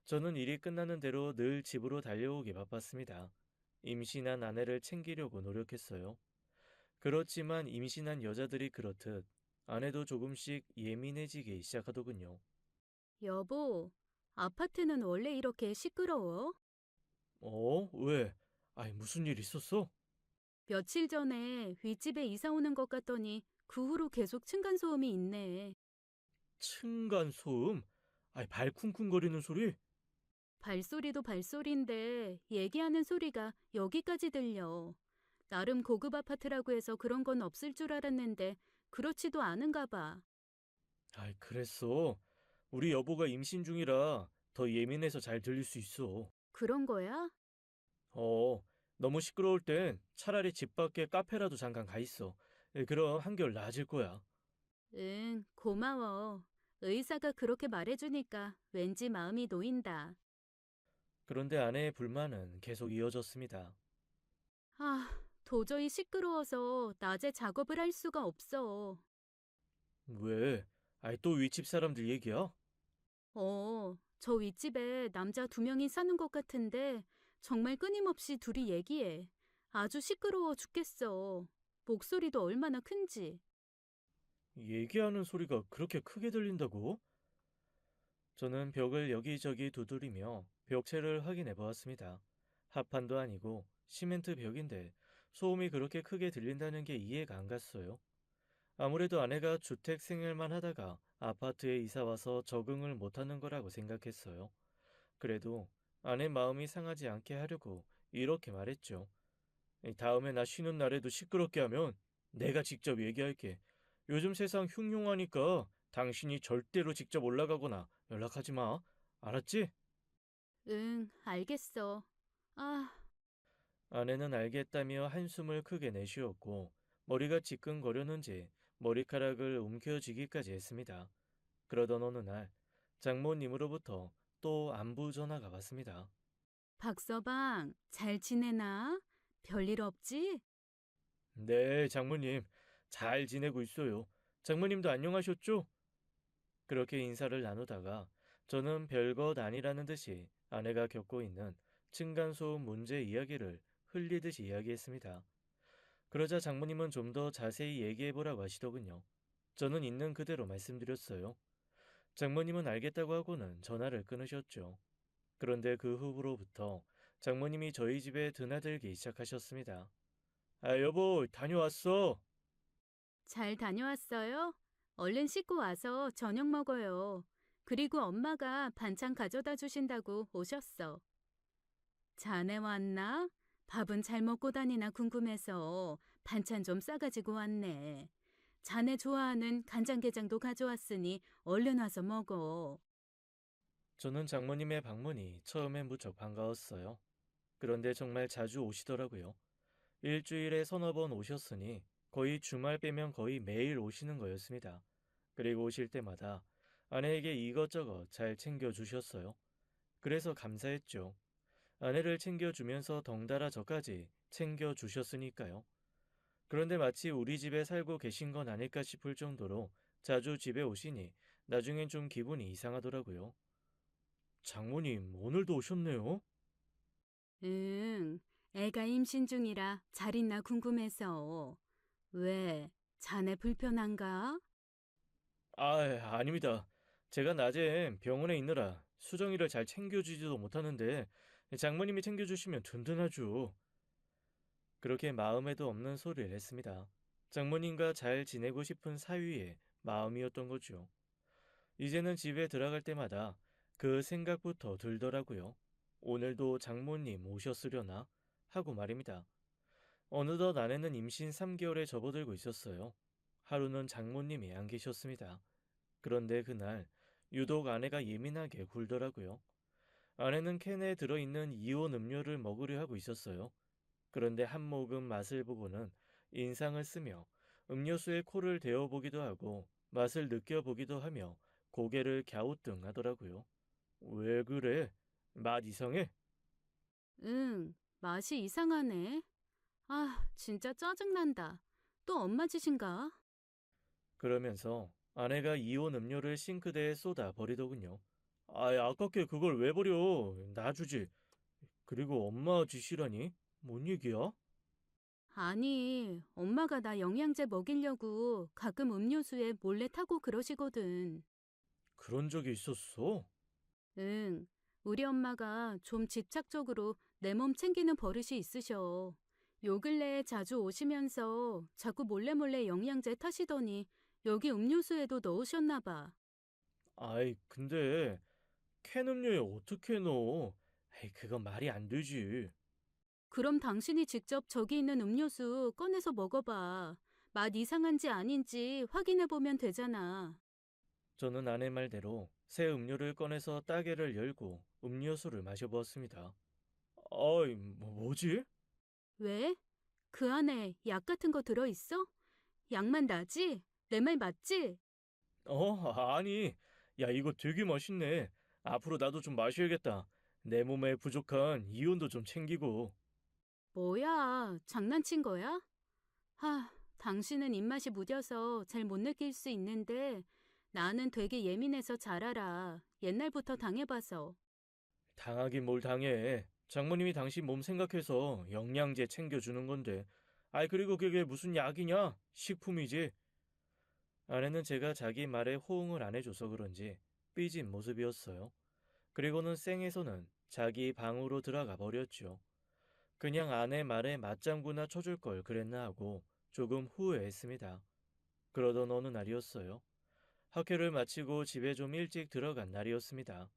저는 일이 끝나는 대로 늘 집으로 달려오기 바빴습니다. 임신한 아내를 챙기려고 노력했어요. 그렇지만 임신한 여자들이 그렇듯 아내도 조금씩 예민해지기 시작하더군요. 여보, 아파트는 원래 이렇게 시끄러워? 왜? 아이, 무슨 일 있었어? 며칠 전에 윗집에 이사 오는 것 같더니 그 후로 계속 층간소음이 있네. 층간 소음? 아이, 발 쿵쿵거리는 소리? 발소리도 발소리인데 얘기하는 소리가 여기까지 들려. 나름 고급 아파트라고 해서 그런 건 없을 줄 알았는데 그렇지도 않은가 봐. 아이, 그랬어. 우리 여보가 임신 중이라 더 예민해서 잘 들릴 수 있어. 그런 거야? 어, 너무 시끄러울 땐 차라리 집 밖에 카페라도 잠깐 가 있어. 그럼 한결 나아질 거야. 응, 고마워. 의사가 그렇게 말해주니까 왠지 마음이 놓인다. 그런데 아내의 불만은 계속 이어졌습니다. 아, 도저히 시끄러워서 낮에 작업을 할 수가 없어. 왜? 아이, 또 윗집 사람들 얘기야? 저 윗집에 남자 두 명이 사는 것 같은데 정말 끊임없이 둘이 얘기해. 아주 시끄러워 죽겠어. 목소리도 얼마나 큰지. 얘기하는 소리가 그렇게 크게 들린다고? 저는 벽을 여기저기 두드리며 벽체를 확인해 보았습니다. 합판도 아니고 시멘트 벽인데 소음이 그렇게 크게 들린다는 게 이해가 안 갔어요. 아무래도 아내가 주택 생활만 하다가 아파트에 이사 와서 적응을 못하는 거라고 생각했어요. 그래도 아내 마음이 상하지 않게 하려고 이렇게 말했죠. 다음에 나 쉬는 날에도 시끄럽게 하면 내가 직접 얘기할게. 요즘 세상 흉흉하니까 당신이 절대로 직접 올라가거나 연락하지 마. 알았지? 응, 알겠어. 아, 아내는 알겠다며 한숨을 크게 내쉬었고 머리가 지끈거렸는지 머리카락을 움켜쥐기까지 했습니다. 그러던 어느 날 장모님으로부터 또 안부 전화가 왔습니다. 박서방, 잘 지내나? 별일 없지? 네, 장모님. 잘 지내고 있어요. 장모님도 안녕하셨죠? 그렇게 인사를 나누다가 저는 별것 아니라는 듯이 아내가 겪고 있는 층간소음 문제 이야기를 흘리듯이 이야기했습니다. 그러자 장모님은 좀 더 자세히 얘기해보라고 하시더군요. 저는 있는 그대로 말씀드렸어요. 장모님은 알겠다고 하고는 전화를 끊으셨죠. 그런데 그 후로부터 장모님이 저희 집에 드나들기 시작하셨습니다. 아, 여보, 다녀왔어. 잘 다녀왔어요? 얼른 씻고 와서 저녁 먹어요. 그리고 엄마가 반찬 가져다 주신다고 오셨어. 자네 왔나? 밥은 잘 먹고 다니나 궁금해서 반찬 좀 싸가지고 왔네. 자네 좋아하는 간장게장도 가져왔으니 얼른 와서 먹어. 저는 장모님의 방문이 처음엔 무척 반가웠어요. 그런데 정말 자주 오시더라고요. 일주일에 서너 번 오셨으니 거의 주말 빼면 거의 매일 오시는 거였습니다. 그리고 오실 때마다 아내에게 이것저것 잘 챙겨주셨어요. 그래서 감사했죠. 아내를 챙겨주면서 덩달아 저까지 챙겨주셨으니까요. 그런데 마치 우리 집에 살고 계신 건 아닐까 싶을 정도로 자주 집에 오시니 나중엔 좀 기분이 이상하더라고요. 장모님, 오늘도 오셨네요? 응, 애가 임신 중이라 잘 있나 궁금해서. 왜? 자네 불편한가? 아, 아닙니다. 제가 낮엔 병원에 있느라 수정이를 잘 챙겨주지도 못하는데 장모님이 챙겨주시면 든든하죠. 그렇게 마음에도 없는 소리를 했습니다. 장모님과 잘 지내고 싶은 사위의 마음이었던 거죠. 이제는 집에 들어갈 때마다 그 생각부터 들더라고요. 오늘도 장모님 오셨으려나? 하고 말입니다. 어느덧 아내는 임신 3개월에 접어들고 있었어요. 하루는 장모님이 안 계셨습니다. 그런데 그날 유독 아내가 예민하게 굴더라고요. 아내는 캔에 들어있는 이온 음료를 먹으려 하고 있었어요. 그런데 한 모금 맛을 보고는 인상을 쓰며 음료수에 코를 대어보기도 하고 맛을 느껴보기도 하며 고개를 갸우뚱하더라고요. 왜 그래? 맛 이상해? 응, 맛이 이상하네. 아, 진짜 짜증난다. 또 엄마 짓인가? 그러면서 아내가 이온 음료를 싱크대에 쏟아 버리더군요. 아, 아깝게 그걸 왜 버려? 놔주지. 그리고 엄마 짓이라니? 뭔 얘기야? 아니, 엄마가 나 영양제 먹이려고 가끔 음료수에 몰래 타고 그러시거든. 그런 적이 있었어? 응, 우리 엄마가 좀 집착적으로 내 몸 챙기는 버릇이 있으셔. 요 근래에 자주 오시면서 자꾸 몰래 영양제 타시더니 여기 음료수에도 넣으셨나 봐. 아이, 근데 캔 음료에 어떻게 넣어? 에이, 그건 말이 안 되지. 그럼 당신이 직접 저기 있는 음료수 꺼내서 먹어봐. 맛 이상한지 아닌지 확인해 보면 되잖아. 저는 아내 말대로 새 음료를 꺼내서 따개를 열고 음료수를 마셔보았습니다. 어이, 뭐지? 왜? 그 안에 약 같은 거 들어있어? 약만 나지? 내 말 맞지? 아니. 야, 이거 되게 맛있네. 앞으로 나도 좀 마셔야겠다. 내 몸에 부족한 이온도 좀 챙기고. 뭐야, 장난친 거야? 당신은 입맛이 무뎌서 잘 못 느낄 수 있는데 나는 되게 예민해서 잘 알아. 옛날부터 당해봐서. 당하긴 뭘 당해. 장모님이 당신 몸 생각해서 영양제 챙겨주는 건데. 아이, 그리고 그게 무슨 약이냐? 식품이지. 아내는 제가 자기 말에 호응을 안 해줘서 그런지 삐진 모습이었어요. 그리고는 쌩에서는 자기 방으로 들어가 버렸죠. 그냥 아내 말에 맞장구나 쳐줄 걸 그랬나 하고 조금 후회했습니다. 그러던 어느 날이었어요. 학교를 마치고 집에 좀 일찍 들어간 날이었습니다.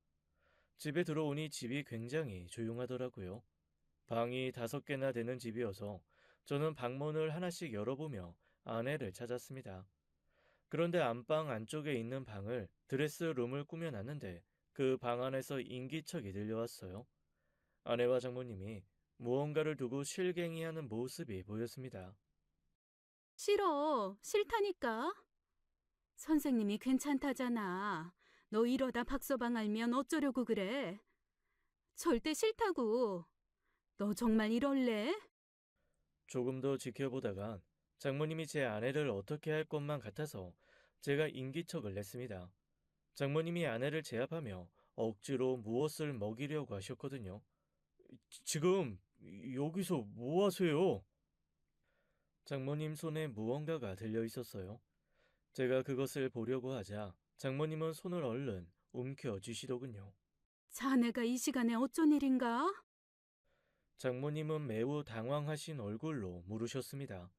집에 들어오니 집이 굉장히 조용하더라고요. 방이 5개나 되는 집이어서 저는 방문을 하나씩 열어보며 아내를 찾았습니다. 그런데 안방 안쪽에 있는 방을 드레스룸을 꾸며놨는데 그 방 안에서 인기척이 들려왔어요. 아내와 장모님이 무언가를 두고 실갱이하는 모습이 보였습니다. 싫어. 싫다니까. 선생님이 괜찮다잖아. 너 이러다 박서방 알면 어쩌려고 그래? 절대 싫다고. 너 정말 이럴래? 조금 더 지켜보다가 장모님이 제 아내를 어떻게 할 것만 같아서 제가 인기척을 냈습니다. 장모님이 아내를 제압하며 억지로 무엇을 먹이려고 하셨거든요. 지금 여기서 뭐 하세요? 장모님 손에 무언가가 들려 있었어요. 제가 그것을 보려고 하자 장모님은 손을 얼른 움켜쥐시더군요. 자네가 이 시간에 어쩐 일인가? 장모님은 매우 당황하신 얼굴로 물으셨습니다.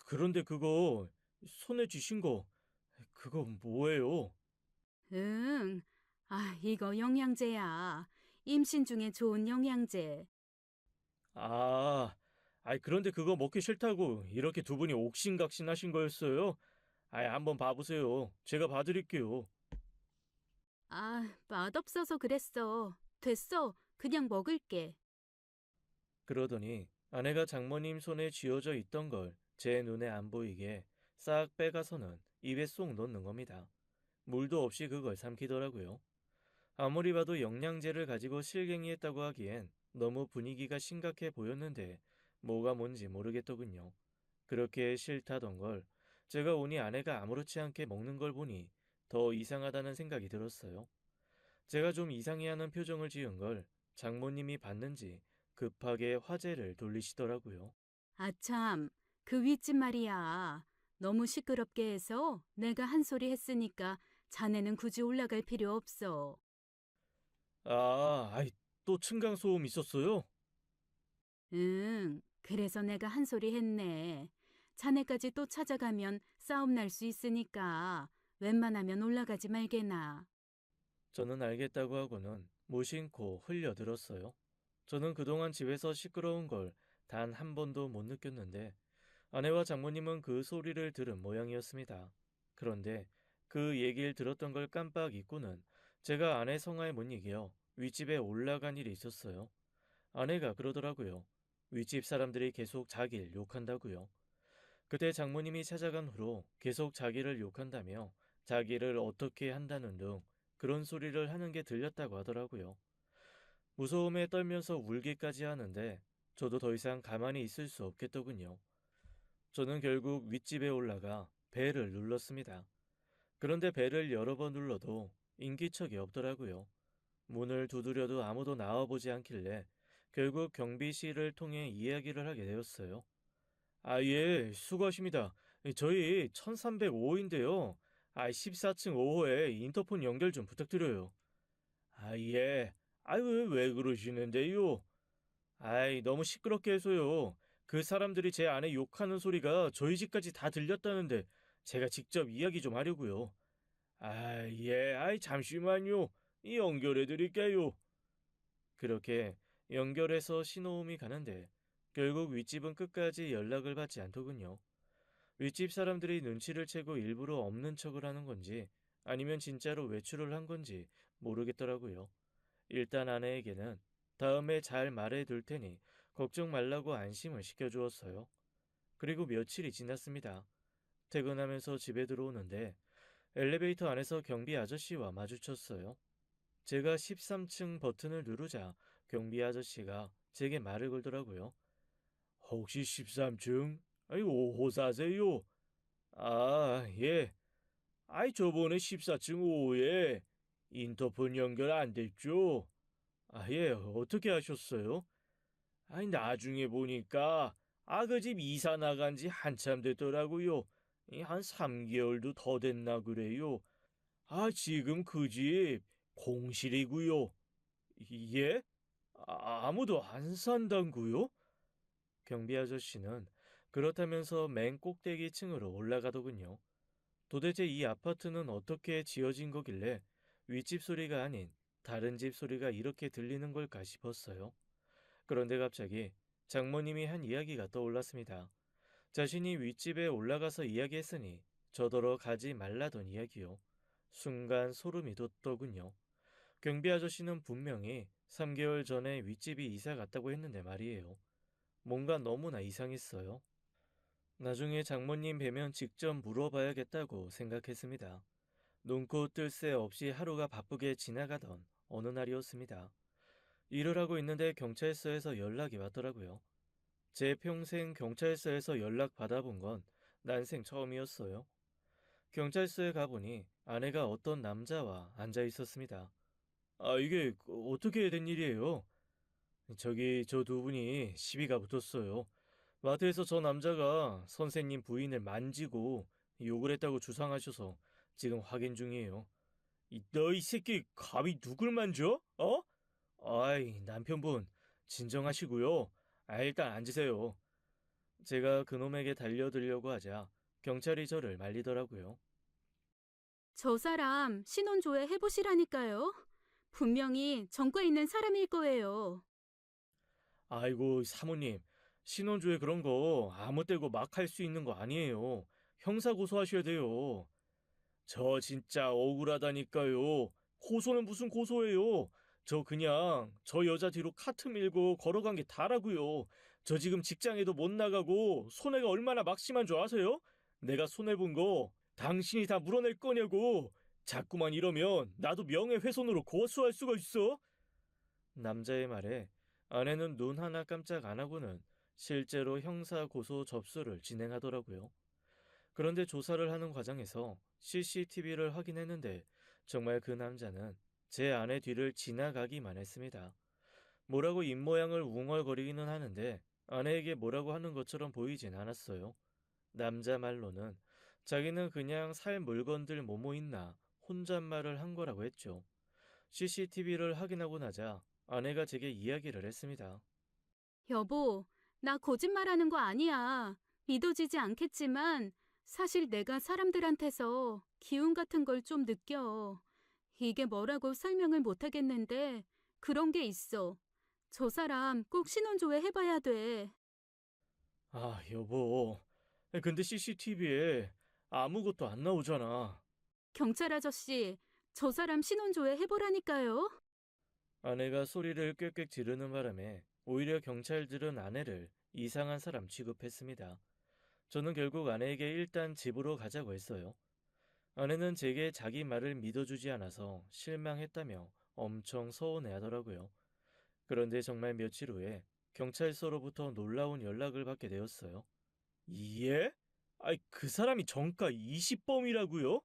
그런데 그거 손에 쥐신 거 그거 뭐예요? 응. 이거 영양제야. 임신 중에 좋은 영양제. 아, 그런데 그거 먹기 싫다고 이렇게 두 분이 옥신각신하신 거였어요? 한번 봐보세요. 제가 봐드릴게요. 맛없어서 그랬어. 됐어. 그냥 먹을게. 그러더니 아내가 장모님 손에 쥐어져 있던 걸 제 눈에 안 보이게 싹 빼가서는 입에 쏙 넣는 겁니다. 물도 없이 그걸 삼키더라고요. 아무리 봐도 영양제를 가지고 실갱이했다고 하기엔 너무 분위기가 심각해 보였는데 뭐가 뭔지 모르겠더군요. 그렇게 싫다던 걸 제가 오니 아내가 아무렇지 않게 먹는 걸 보니 더 이상하다는 생각이 들었어요. 제가 좀 이상해하는 표정을 지은 걸 장모님이 봤는지 급하게 화제를 돌리시더라고요. 참. 그 윗집 말이야. 너무 시끄럽게 해서 내가 한 소리 했으니까 자네는 굳이 올라갈 필요 없어. 또 층간소음 있었어요? 응. 그래서 내가 한 소리 했네. 자네까지 또 찾아가면 싸움 날 수 있으니까 웬만하면 올라가지 말게나. 저는 알겠다고 하고는 무심코 흘려들었어요. 저는 그동안 집에서 시끄러운 걸 단 한 번도 못 느꼈는데 아내와 장모님은 그 소리를 들은 모양이었습니다. 그런데 그 얘기를 들었던 걸 깜빡 잊고는 제가 아내 성화에 못 이겨 윗집에 올라간 일이 있었어요. 아내가 그러더라고요. 윗집 사람들이 계속 자기를 욕한다고요. 그때 장모님이 찾아간 후로 계속 자기를 욕한다며 자기를 어떻게 한다는 등 그런 소리를 하는 게 들렸다고 하더라고요. 무서움에 떨면서 울기까지 하는데 저도 더 이상 가만히 있을 수 없겠더군요. 저는 결국 윗집에 올라가 벨을 눌렀습니다. 그런데 벨을 여러 번 눌러도 인기척이 없더라고요. 문을 두드려도 아무도 나와보지 않길래 결국 경비실을 통해 이야기를 하게 되었어요. 예, 수고하십니다. 저희 1305호인데요. 14층 5호에 인터폰 연결 좀 부탁드려요. 예. 왜 그러시는데요? 너무 시끄럽게 해서요. 그 사람들이 제 안에 욕하는 소리가 저희 집까지 다 들렸다는데 제가 직접 이야기 좀 하려고요. 예. 잠시만요. 연결해 드릴게요. 그렇게 연결해서 신호음이 가는데 결국 윗집은 끝까지 연락을 받지 않더군요. 윗집 사람들이 눈치를 채고 일부러 없는 척을 하는 건지 아니면 진짜로 외출을 한 건지 모르겠더라고요. 일단 아내에게는 다음에 잘 말해둘 테니 걱정 말라고 안심을 시켜주었어요. 그리고 며칠이 지났습니다. 퇴근하면서 집에 들어오는데 엘리베이터 안에서 경비 아저씨와 마주쳤어요. 제가 13층 버튼을 누르자 경비 아저씨가 제게 말을 걸더라고요. 혹시 13층? 아니, 5호 사세요? 아, 예. 아이, 저번에 14층 5호에 인터폰 연결 안 됐죠? 아, 예, 어떻게 하셨어요? 아니, 나중에 보니까 그 집 이사 나간 지 한참 됐더라고요. 한 3개월도 더 됐나 그래요. 지금 그 집 공실이고요. 예? 아무도 안 산다고요? 경비 아저씨는 그렇다면서 맨 꼭대기 층으로 올라가더군요. 도대체 이 아파트는 어떻게 지어진 거길래 윗집 소리가 아닌 다른 집 소리가 이렇게 들리는 걸까 싶었어요. 그런데 갑자기 장모님이 한 이야기가 떠올랐습니다. 자신이 윗집에 올라가서 이야기했으니 저더러 가지 말라던 이야기요. 순간 소름이 돋더군요. 경비 아저씨는 분명히 3개월 전에 윗집이 이사 갔다고 했는데 말이에요. 뭔가 너무나 이상했어요. 나중에 장모님 뵈면 직접 물어봐야겠다고 생각했습니다. 눈코 뜰 새 없이 하루가 바쁘게 지나가던 어느 날이었습니다. 일을 하고 있는데 경찰서에서 연락이 왔더라고요. 제 평생 경찰서에서 연락 받아본 건 난생 처음이었어요. 경찰서에 가보니 아내가 어떤 남자와 앉아 있었습니다. 이게 어떻게 된 일이에요? 저기 저 두 분이 시비가 붙었어요. 마트에서 저 남자가 선생님 부인을 만지고 욕을 했다고 주장하셔서 지금 확인 중이에요. 너 이 새끼 감히 누굴 만져? 어? 아이, 남편분 진정하시고요. 일단 앉으세요. 제가 그놈에게 달려들려고 하자 경찰이 저를 말리더라고요. 저 사람 신원조회 해보시라니까요. 분명히 전과 있는 사람일 거예요. 아이고, 사모님. 신혼조회 그런 거 아무 때고 막 할 수 있는 거 아니에요. 형사 고소하셔야 돼요. 저 진짜 억울하다니까요. 고소는 무슨 고소예요. 저 그냥 저 여자 뒤로 카트 밀고 걸어간 게 다라고요. 저 지금 직장에도 못 나가고 손해가 얼마나 막심한 줄 아세요? 내가 손해본 거 당신이 다 물어낼 거냐고. 자꾸만 이러면 나도 명예훼손으로 고소할 수가 있어. 남자의 말에 아내는 눈 하나 깜짝 안 하고는 실제로 형사 고소 접수를 진행하더라고요. 그런데 조사를 하는 과정에서 CCTV를 확인했는데 정말 그 남자는 제 아내 뒤를 지나가기만 했습니다. 뭐라고 입모양을 웅얼거리기는 하는데 아내에게 뭐라고 하는 것처럼 보이진 않았어요. 남자 말로는 자기는 그냥 살 물건들 뭐뭐 있나 혼잣말을 한 거라고 했죠. CCTV를 확인하고 나자 아내가 제게 이야기를 했습니다. 여보, 나 거짓말하는 거 아니야. 믿어지지 않겠지만 사실 내가 사람들한테서 기운 같은 걸 좀 느껴. 이게 뭐라고 설명을 못 하겠는데 그런 게 있어. 저 사람 꼭 신원조회 해봐야 돼. 여보. 근데 CCTV에 아무것도 안 나오잖아. 경찰 아저씨, 저 사람 신원조회 해보라니까요. 아내가 소리를 꽥꽥 지르는 바람에 오히려 경찰들은 아내를 이상한 사람 취급했습니다. 저는 결국 아내에게 일단 집으로 가자고 했어요. 아내는 제게 자기 말을 믿어주지 않아서 실망했다며 엄청 서운해 하더라고요. 그런데 정말 며칠 후에 경찰서로부터 놀라운 연락을 받게 되었어요. 예? 그 사람이 정가 20범이라고요?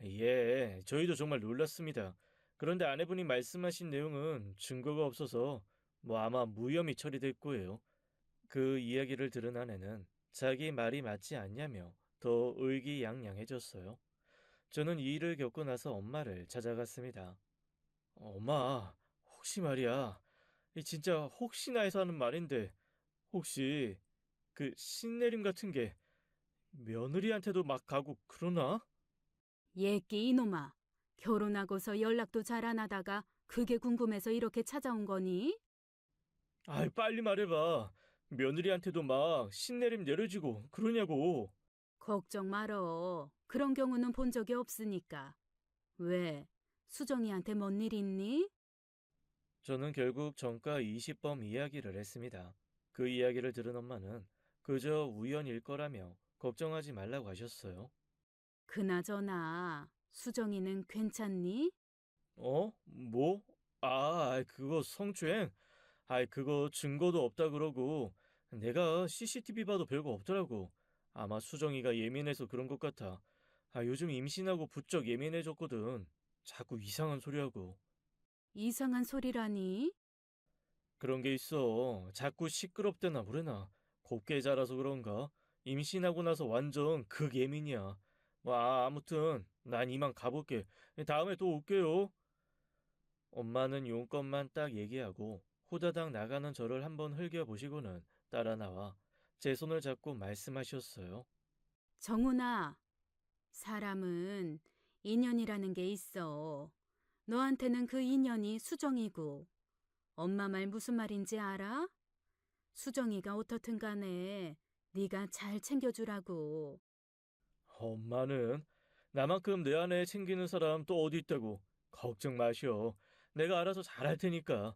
예, 저희도 정말 놀랐습니다. 그런데 아내분이 말씀하신 내용은 증거가 없어서 아마 무혐의 처리될 거예요. 그 이야기를 들은 아내는 자기 말이 맞지 않냐며 더 의기양양해졌어요. 저는 이 일을 겪고 나서 엄마를 찾아갔습니다. 엄마, 혹시 말이야. 진짜 혹시나 해서 하는 말인데 혹시 그 신내림 같은 게 며느리한테도 막 가고 그러나? 예끼 이놈아. 결혼하고서 연락도 잘 안 하다가 그게 궁금해서 이렇게 찾아온 거니? 빨리 말해봐. 며느리한테도 막 신내림 내려지고 그러냐고. 걱정 말어. 그런 경우는 본 적이 없으니까. 왜? 수정이한테 뭔 일 있니? 저는 결국 정가 20범 이야기를 했습니다. 그 이야기를 들은 엄마는 그저 우연일 거라며 걱정하지 말라고 하셨어요. 그나저나 수정이는 괜찮니? 어? 뭐? 그거 성추행? 그거 증거도 없다 그러고 내가 CCTV 봐도 별거 없더라고. 아마 수정이가 예민해서 그런 것 같아. 요즘 임신하고 부쩍 예민해졌거든. 자꾸 이상한 소리 하고. 이상한 소리라니? 그런 게 있어. 자꾸 시끄럽대나 뭐래나. 곱게 자라서 그런가? 임신하고 나서 완전 극예민이야. 아무튼 난 이만 가볼게. 다음에 또 올게요. 엄마는 용건만 딱 얘기하고 후다닥 나가는 저를 한번 흘겨보시고는 따라 나와 제 손을 잡고 말씀하셨어요. 정훈아, 사람은 인연이라는 게 있어. 너한테는 그 인연이 수정이고, 엄마 말 무슨 말인지 알아? 수정이가 어떻든 간에 네가 잘 챙겨주라고. 엄마는 나만큼 내 아내 챙기는 사람 또 어디 있다고. 걱정 마시오. 내가 알아서 잘할 테니까.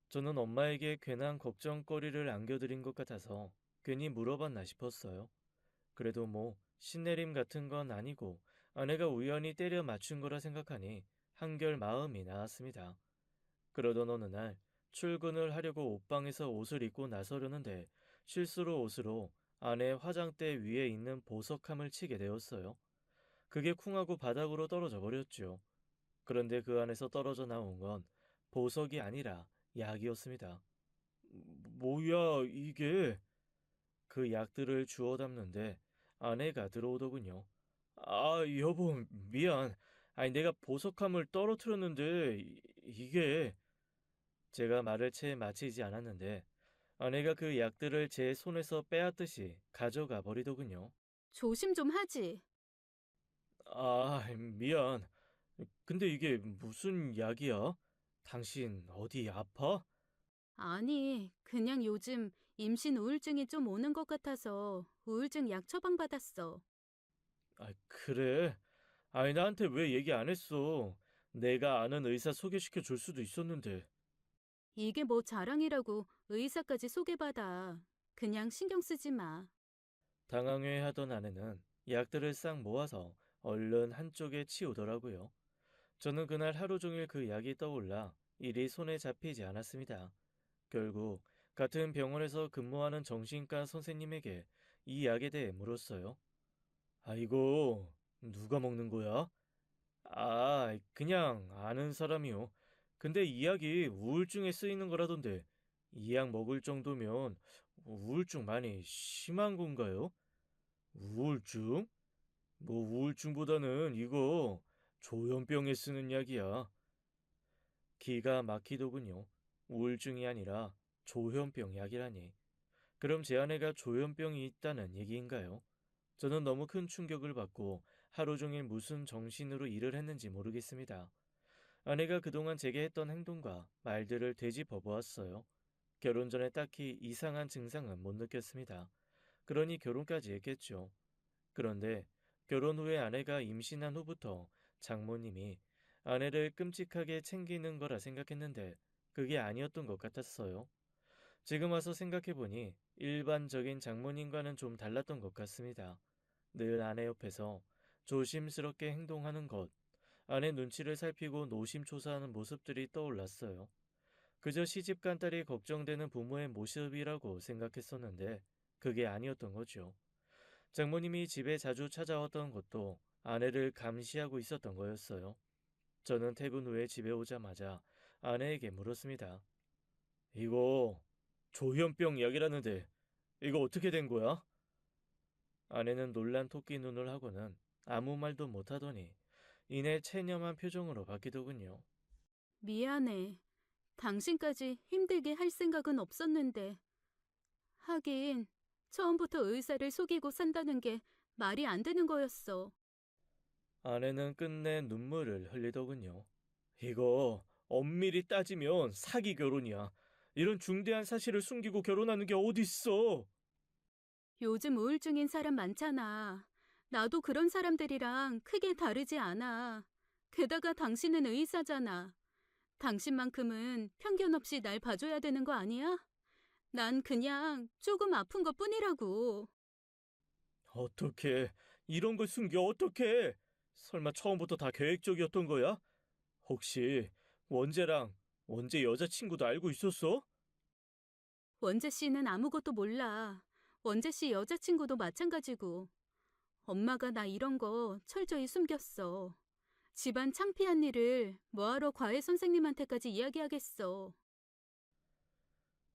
저는 엄마에게 괜한 걱정거리를 안겨드린 것 같아서 괜히 물어봤나 싶었어요. 그래도 뭐 신내림 같은 건 아니고 아내가 우연히 때려 맞춘 거라 생각하니 한결 마음이 나았습니다. 그러던 어느 날 출근을 하려고 옷방에서 옷을 입고 나서려는데 실수로 옷으로 아내 화장대 위에 있는 보석함을 치게 되었어요. 그게 쿵하고 바닥으로 떨어져 버렸죠. 그런데 그 안에서 떨어져 나온 건 보석이 아니라 약이었습니다. 뭐야, 이게? 그 약들을 주워 담는데 아내가 들어오더군요. 여보, 미안. 내가 보석함을 떨어뜨렸는데 이게. 제가 말을 채 마치지 않았는데 아내가 그 약들을 제 손에서 빼앗듯이 가져가 버리더군요. 조심 좀 하지. 미안. 근데 이게 무슨 약이야? 당신 어디 아파? 아니, 그냥 요즘 임신 우울증이 좀 오는 것 같아서 우울증 약 처방받았어. 그래? 나한테 왜 얘기 안 했어? 내가 아는 의사 소개시켜 줄 수도 있었는데. 이게 뭐 자랑이라고 의사까지 소개받아. 그냥 신경 쓰지 마. 당황해 하던 아내는 약들을 싹 모아서 얼른 한쪽에 치우더라고요. 저는 그날 하루 종일 그 약이 떠올라 일이 손에 잡히지 않았습니다. 결국 같은 병원에서 근무하는 정신과 선생님에게 이 약에 대해 물었어요. 이거 누가 먹는 거야? 그냥 아는 사람이요. 근데 이 약이 우울증에 쓰이는 거라던데 이 약 먹을 정도면 우울증 많이 심한 건가요? 우울증? 뭐 우울증보다는 이거 조현병에 쓰는 약이야. 기가 막히더군요. 우울증이 아니라 조현병 약이라니. 그럼 제 아내가 조현병이 있다는 얘기인가요? 저는 너무 큰 충격을 받고 하루 종일 무슨 정신으로 일을 했는지 모르겠습니다. 아내가 그동안 제게 했던 행동과 말들을 되짚어 보았어요. 결혼 전에 딱히 이상한 증상은 못 느꼈습니다. 그러니 결혼까지 했겠죠. 그런데 결혼 후에 아내가 임신한 후부터 장모님이 아내를 끔찍하게 챙기는 거라 생각했는데 그게 아니었던 것 같았어요. 지금 와서 생각해보니 일반적인 장모님과는 좀 달랐던 것 같습니다. 늘 아내 옆에서 조심스럽게 행동하는 것, 아내 눈치를 살피고 노심초사하는 모습들이 떠올랐어요. 그저 시집간 딸이 걱정되는 부모의 모습이라고 생각했었는데 그게 아니었던 거죠. 장모님이 집에 자주 찾아왔던 것도 아내를 감시하고 있었던 거였어요. 저는 퇴근 후에 집에 오자마자 아내에게 물었습니다. 이거 조현병 약이라는데 이거 어떻게 된 거야? 아내는 놀란 토끼 눈을 하고는 아무 말도 못하더니 이내 체념한 표정으로 바뀌더군요. 미안해. 당신까지 힘들게 할 생각은 없었는데. 하긴, 처음부터 의사를 속이고 산다는 게 말이 안 되는 거였어. 아내는 끝내 눈물을 흘리더군요. 이거 엄밀히 따지면 사기 결혼이야. 이런 중대한 사실을 숨기고 결혼하는 게 어딨어? 요즘 우울증인 사람 많잖아. 나도 그런 사람들이랑 크게 다르지 않아. 게다가 당신은 의사잖아. 당신만큼은 편견 없이 날 봐줘야 되는 거 아니야? 난 그냥 조금 아픈 것 뿐이라고. 어떻게 이런 걸 숨겨 어떻게? 설마 처음부터 다 계획적이었던 거야? 혹시 원재랑 원재 여자친구도 알고 있었어? 원재 씨는 아무것도 몰라. 원재 씨 여자친구도 마찬가지고. 엄마가 나 이런 거 철저히 숨겼어. 집안 창피한 일을 뭐하러 과외 선생님한테까지 이야기하겠어.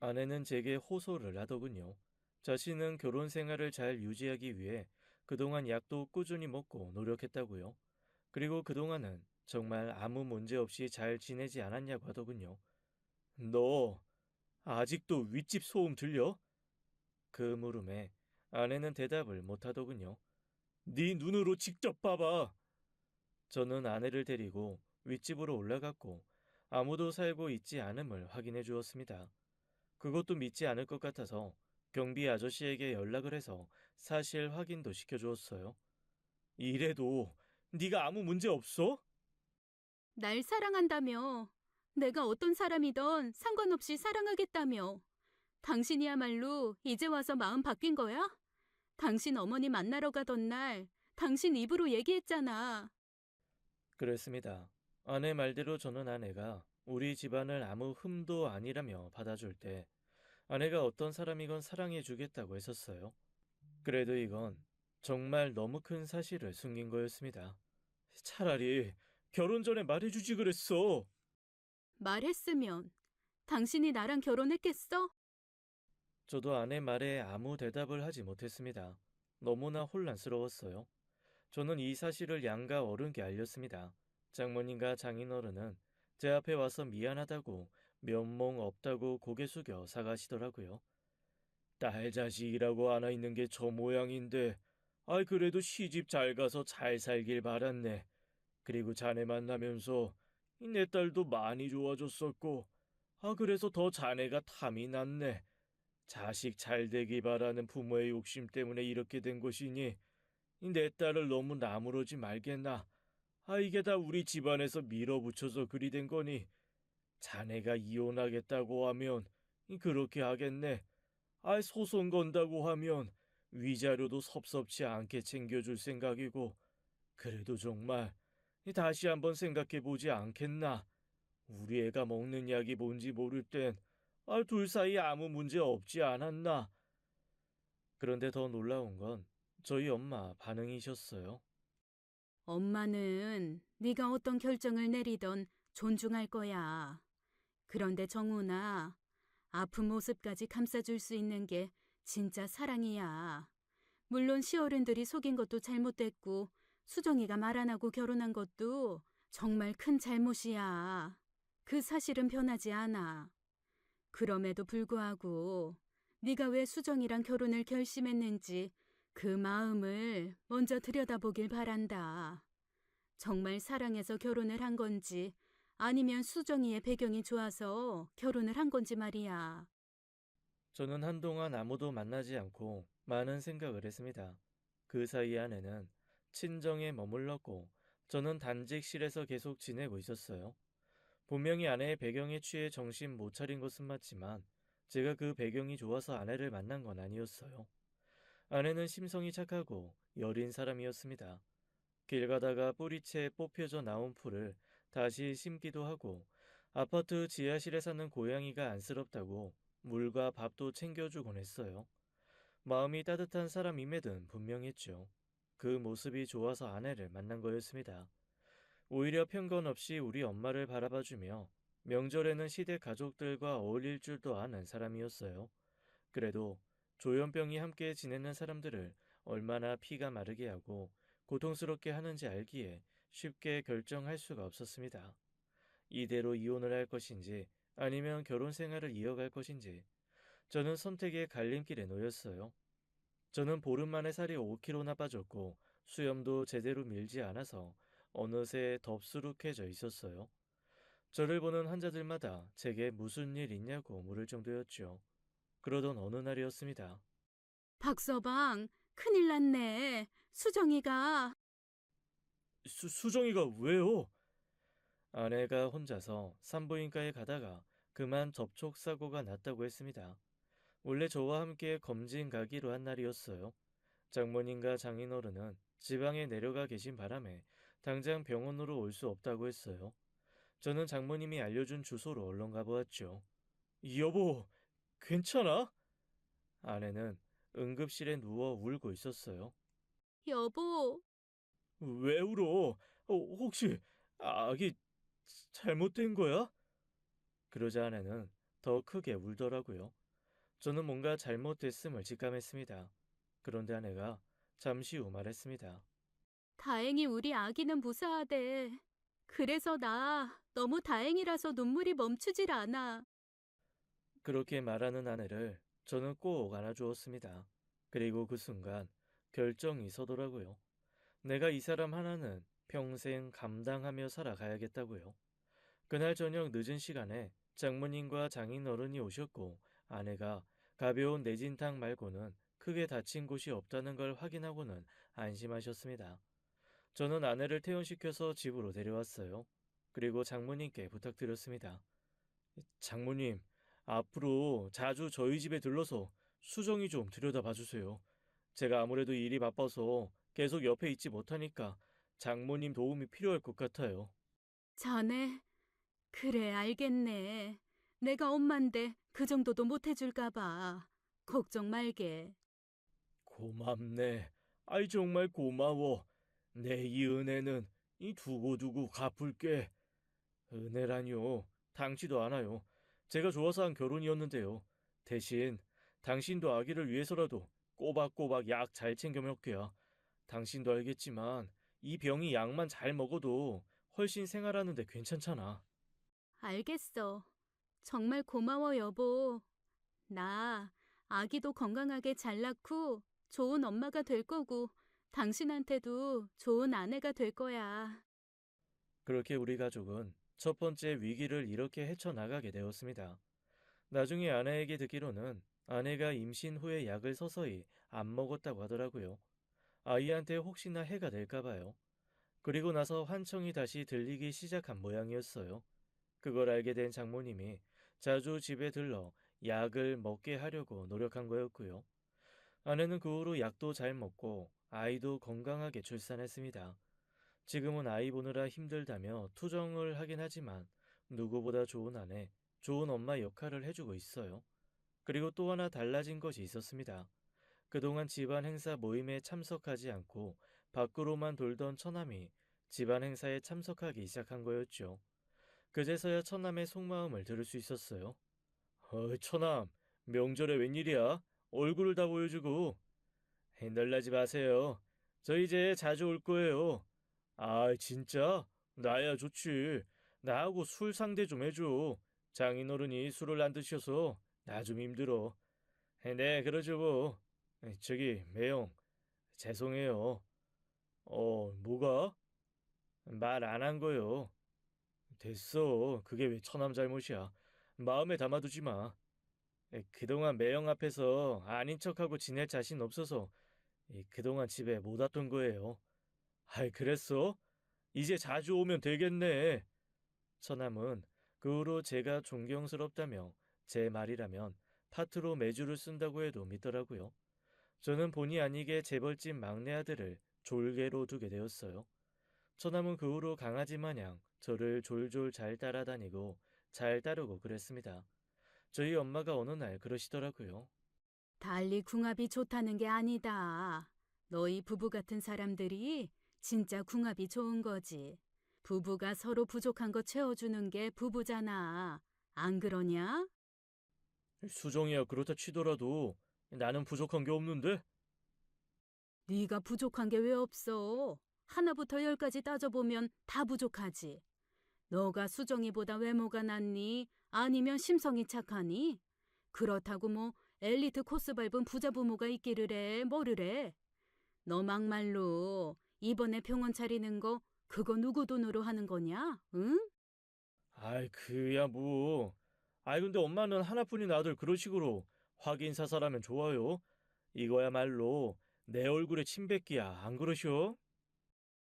아내는 제게 호소를 하더군요. 자신은 결혼 생활을 잘 유지하기 위해 그동안 약도 꾸준히 먹고 노력했다고요. 그리고 그동안은 정말 아무 문제 없이 잘 지내지 않았냐고 하더군요. 너 아직도 윗집 소음 들려? 그 물음에 아내는 대답을 못하더군요. 네 눈으로 직접 봐봐. 저는 아내를 데리고 윗집으로 올라갔고 아무도 살고 있지 않음을 확인해 주었습니다. 그것도 믿지 않을 것 같아서 경비 아저씨에게 연락을 해서 사실 확인도 시켜주었어요. 이래도 네가 아무 문제 없어? 날 사랑한다며. 내가 어떤 사람이든 상관없이 사랑하겠다며. 당신이야말로 이제 와서 마음 바뀐 거야? 당신 어머니 만나러 가던 날 당신 입으로 얘기했잖아. 그랬습니다. 아내 말대로 저는 아내가 우리 집안을 아무 흠도 아니라며 받아줄 때 아내가 어떤 사람이건 사랑해 주겠다고 했었어요. 그래도 이건 정말 너무 큰 사실을 숨긴 거였습니다. 차라리 결혼 전에 말해주지 그랬어. 말했으면 당신이 나랑 결혼했겠어? 저도 아내 말에 아무 대답을 하지 못했습니다. 너무나 혼란스러웠어요. 저는 이 사실을 양가 어른께 알렸습니다. 장모님과 장인어른은 제 앞에 와서 미안하다고 면목 없다고 고개 숙여 사가시더라고요. 딸 자식이라고 하나 있는 게 저 모양인데, 아이 그래도 시집 잘 가서 잘 살길 바랐네. 그리고 자네 만나면서 내 딸도 많이 좋아졌었고, 그래서 더 자네가 탐이 났네. 자식 잘 되기 바라는 부모의 욕심 때문에 이렇게 된 것이니 내 딸을 너무 나무러지 말겠나. 이게 다 우리 집안에서 밀어붙여서 그리 된 거니 자네가 이혼하겠다고 하면 그렇게 하겠네. 소송 건다고 하면 위자료도 섭섭치 않게 챙겨줄 생각이고 그래도 정말 다시 한번 생각해 보지 않겠나. 우리 애가 먹는 약이 뭔지 모를 땐 둘 사이 아무 문제 없지 않았나. 그런데 더 놀라운 건 저희 엄마 반응이셨어요. 엄마는 네가 어떤 결정을 내리던 존중할 거야. 그런데 정훈아, 아픈 모습까지 감싸줄 수 있는 게 진짜 사랑이야. 물론 시어른들이 속인 것도 잘못됐고 수정이가 말 안 하고 결혼한 것도 정말 큰 잘못이야. 그 사실은 변하지 않아. 그럼에도 불구하고 네가 왜 수정이랑 결혼을 결심했는지 그 마음을 먼저 들여다보길 바란다. 정말 사랑해서 결혼을 한 건지 아니면 수정이의 배경이 좋아서 결혼을 한 건지 말이야. 저는 한동안 아무도 만나지 않고 많은 생각을 했습니다. 그 사이 아내는 친정에 머물렀고 저는 단직실에서 계속 지내고 있었어요. 분명히 아내의 배경에 취해 정신 못 차린 것은 맞지만 제가 그 배경이 좋아서 아내를 만난 건 아니었어요. 아내는 심성이 착하고 여린 사람이었습니다. 길 가다가 뿌리채 뽑혀져 나온 풀을 다시 심기도 하고 아파트 지하실에 사는 고양이가 안쓰럽다고 물과 밥도 챙겨주곤 했어요. 마음이 따뜻한 사람임에든 분명했죠. 그 모습이 좋아서 아내를 만난 거였습니다. 오히려 편견 없이 우리 엄마를 바라봐주며 명절에는 시댁 가족들과 어울릴 줄도 아는 사람이었어요. 그래도 조현병이 함께 지내는 사람들을 얼마나 피가 마르게 하고 고통스럽게 하는지 알기에 쉽게 결정할 수가 없었습니다. 이대로 이혼을 할 것인지 아니면 결혼 생활을 이어갈 것인지 저는 선택의 갈림길에 놓였어요. 저는 보름 만에 살이 5kg나 빠졌고 수염도 제대로 밀지 않아서 어느새 덥수룩해져 있었어요. 저를 보는 환자들마다 제게 무슨 일 있냐고 물을 정도였죠. 그러던 어느 날이었습니다. 박서방, 큰일 났네. 수정이가. 수정이가 왜요? 아내가 혼자서 산부인과에 가다가 그만 접촉사고가 났다고 했습니다. 원래 저와 함께 검진 가기로 한 날이었어요. 장모님과 장인어른은 지방에 내려가 계신 바람에 당장 병원으로 올 수 없다고 했어요. 저는 장모님이 알려준 주소로 얼른 가보았죠. 여보, 괜찮아? 아내는 응급실에 누워 울고 있었어요. 여보, 왜 울어? 혹시 아기 잘못된 거야? 그러자 아내는 더 크게 울더라고요. 저는 뭔가 잘못됐음을 직감했습니다. 그런데 아내가 잠시 후 말했습니다. 다행히 우리 아기는 무사하대. 그래서 나 너무 다행이라서 눈물이 멈추질 않아. 그렇게 말하는 아내를 저는 꼭 안아주었습니다. 그리고 그 순간 결정이 서더라고요. 내가 이 사람 하나는 평생 감당하며 살아가야겠다고요. 그날 저녁 늦은 시간에 장모님과 장인어른이 오셨고 아내가 가벼운 내진탕 말고는 크게 다친 곳이 없다는 걸 확인하고는 안심하셨습니다. 저는 아내를 퇴원시켜서 집으로 데려왔어요. 그리고 장모님께 부탁드렸습니다. 장모님, 앞으로 자주 저희 집에 들러서 수정이 좀 들여다봐 주세요. 제가 아무래도 일이 바빠서 계속 옆에 있지 못하니까 장모님 도움이 필요할 것 같아요. 자네, 그래, 알겠네. 내가 엄만데 그 정도도 못 해줄까 봐. 걱정 말게. 고맙네. 아이 정말 고마워. 내 이 은혜는 이 두고두고 갚을게. 은혜라뇨. 당치도 않아요. 제가 좋아서 한 결혼이었는데요. 대신 당신도 아기를 위해서라도 꼬박꼬박 약 잘 챙겨 먹게야. 당신도 알겠지만 이 병이 약만 잘 먹어도 훨씬 생활하는데 괜찮잖아. 알겠어. 정말 고마워, 여보. 나 아기도 건강하게 잘 낳고 좋은 엄마가 될 거고 당신한테도 좋은 아내가 될 거야. 그렇게 우리 가족은 첫 번째 위기를 이렇게 헤쳐나가게 되었습니다. 나중에 아내에게 듣기로는 아내가 임신 후에 약을 서서히 안 먹었다고 하더라고요. 아이한테 혹시나 해가 될까 봐요. 그리고 나서 환청이 다시 들리기 시작한 모양이었어요. 그걸 알게 된 장모님이 자주 집에 들러 약을 먹게 하려고 노력한 거였고요. 아내는 그 후로 약도 잘 먹고 아이도 건강하게 출산했습니다. 지금은 아이 보느라 힘들다며 투정을 하긴 하지만 누구보다 좋은 아내, 좋은 엄마 역할을 해주고 있어요. 그리고 또 하나 달라진 것이 있었습니다. 그동안 집안 행사 모임에 참석하지 않고 밖으로만 돌던 처남이 집안 행사에 참석하기 시작한 거였죠. 그제서야 처남의 속마음을 들을 수 있었어요. 처남, 명절에 웬일이야? 얼굴을 다 보여주고. 놀라지 마세요. 저 이제 자주 올 거예요. 아, 진짜? 나야 좋지. 나하고 술 상대 좀 해줘. 장인어른이 술을 안 드셔서 나 좀 힘들어. 네, 그러죠 뭐. 저기, 매형, 죄송해요. 뭐가? 말 안 한 거요. 됐어. 그게 왜 처남 잘못이야. 마음에 담아두지 마. 그동안 매형 앞에서 아닌 척하고 지낼 자신 없어서 그동안 집에 못 왔던 거예요. 아이, 그랬어? 이제 자주 오면 되겠네. 처남은 그 후로 제가 존경스럽다며 제 말이라면 파트로 매주를 쓴다고 해도 믿더라고요. 저는 본의 아니게 재벌집 막내 아들을 졸개로 두게 되었어요. 처남은 그 후로 강아지 마냥 저를 졸졸 잘 따라다니고 잘 따르고 그랬습니다. 저희 엄마가 어느 날 그러시더라고요. 달리 궁합이 좋다는 게 아니다. 너희 부부 같은 사람들이 진짜 궁합이 좋은 거지. 부부가 서로 부족한 거 채워주는 게 부부잖아. 안 그러냐? 수정이야 그렇다 치더라도 나는 부족한 게 없는데? 네가 부족한 게 왜 없어? 하나부터 열까지 따져보면 다 부족하지. 너가 수정이보다 외모가 낫니? 아니면 심성이 착하니? 그렇다고 뭐 엘리트 코스 밟은 부자 부모가 있기를 해, 뭐를 해? 너 막말로 이번에 병원 차리는 거 그거 누구 돈으로 하는 거냐? 응? 아이 그야 뭐. 아이 근데 엄마는 하나뿐인 아들 그런 식으로 확인 사살하면 좋아요. 이거야말로 내 얼굴에 침 뱉기야 안 그러셔?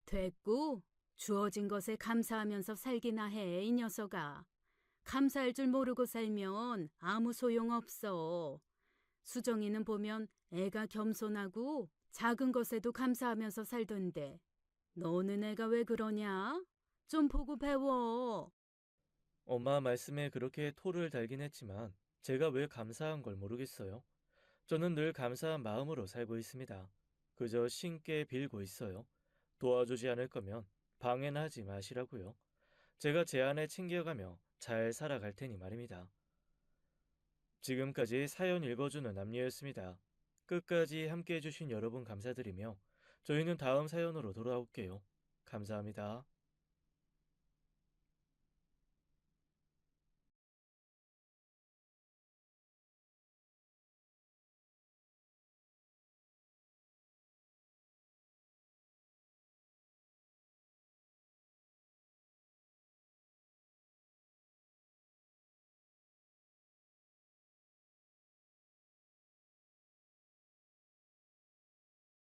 됐고 주어진 것에 감사하면서 살기나 해, 이 녀석아. 감사할 줄 모르고 살면 아무 소용 없어. 수정이는 보면 애가 겸손하고 작은 것에도 감사하면서 살던데. 너는 애가 왜 그러냐? 좀 보고 배워. 엄마 말씀에 그렇게 토를 달긴 했지만 제가 왜 감사한 걸 모르겠어요. 저는 늘 감사한 마음으로 살고 있습니다. 그저 신께 빌고 있어요. 도와주지 않을 거면 방해나 하지 마시라고요. 제가 제 안에 챙겨가며 잘 살아갈 테니 말입니다. 지금까지 사연 읽어주는 남녀였습니다. 끝까지 함께 해주신 여러분 감사드리며 저희는 다음 사연으로 돌아올게요. 감사합니다.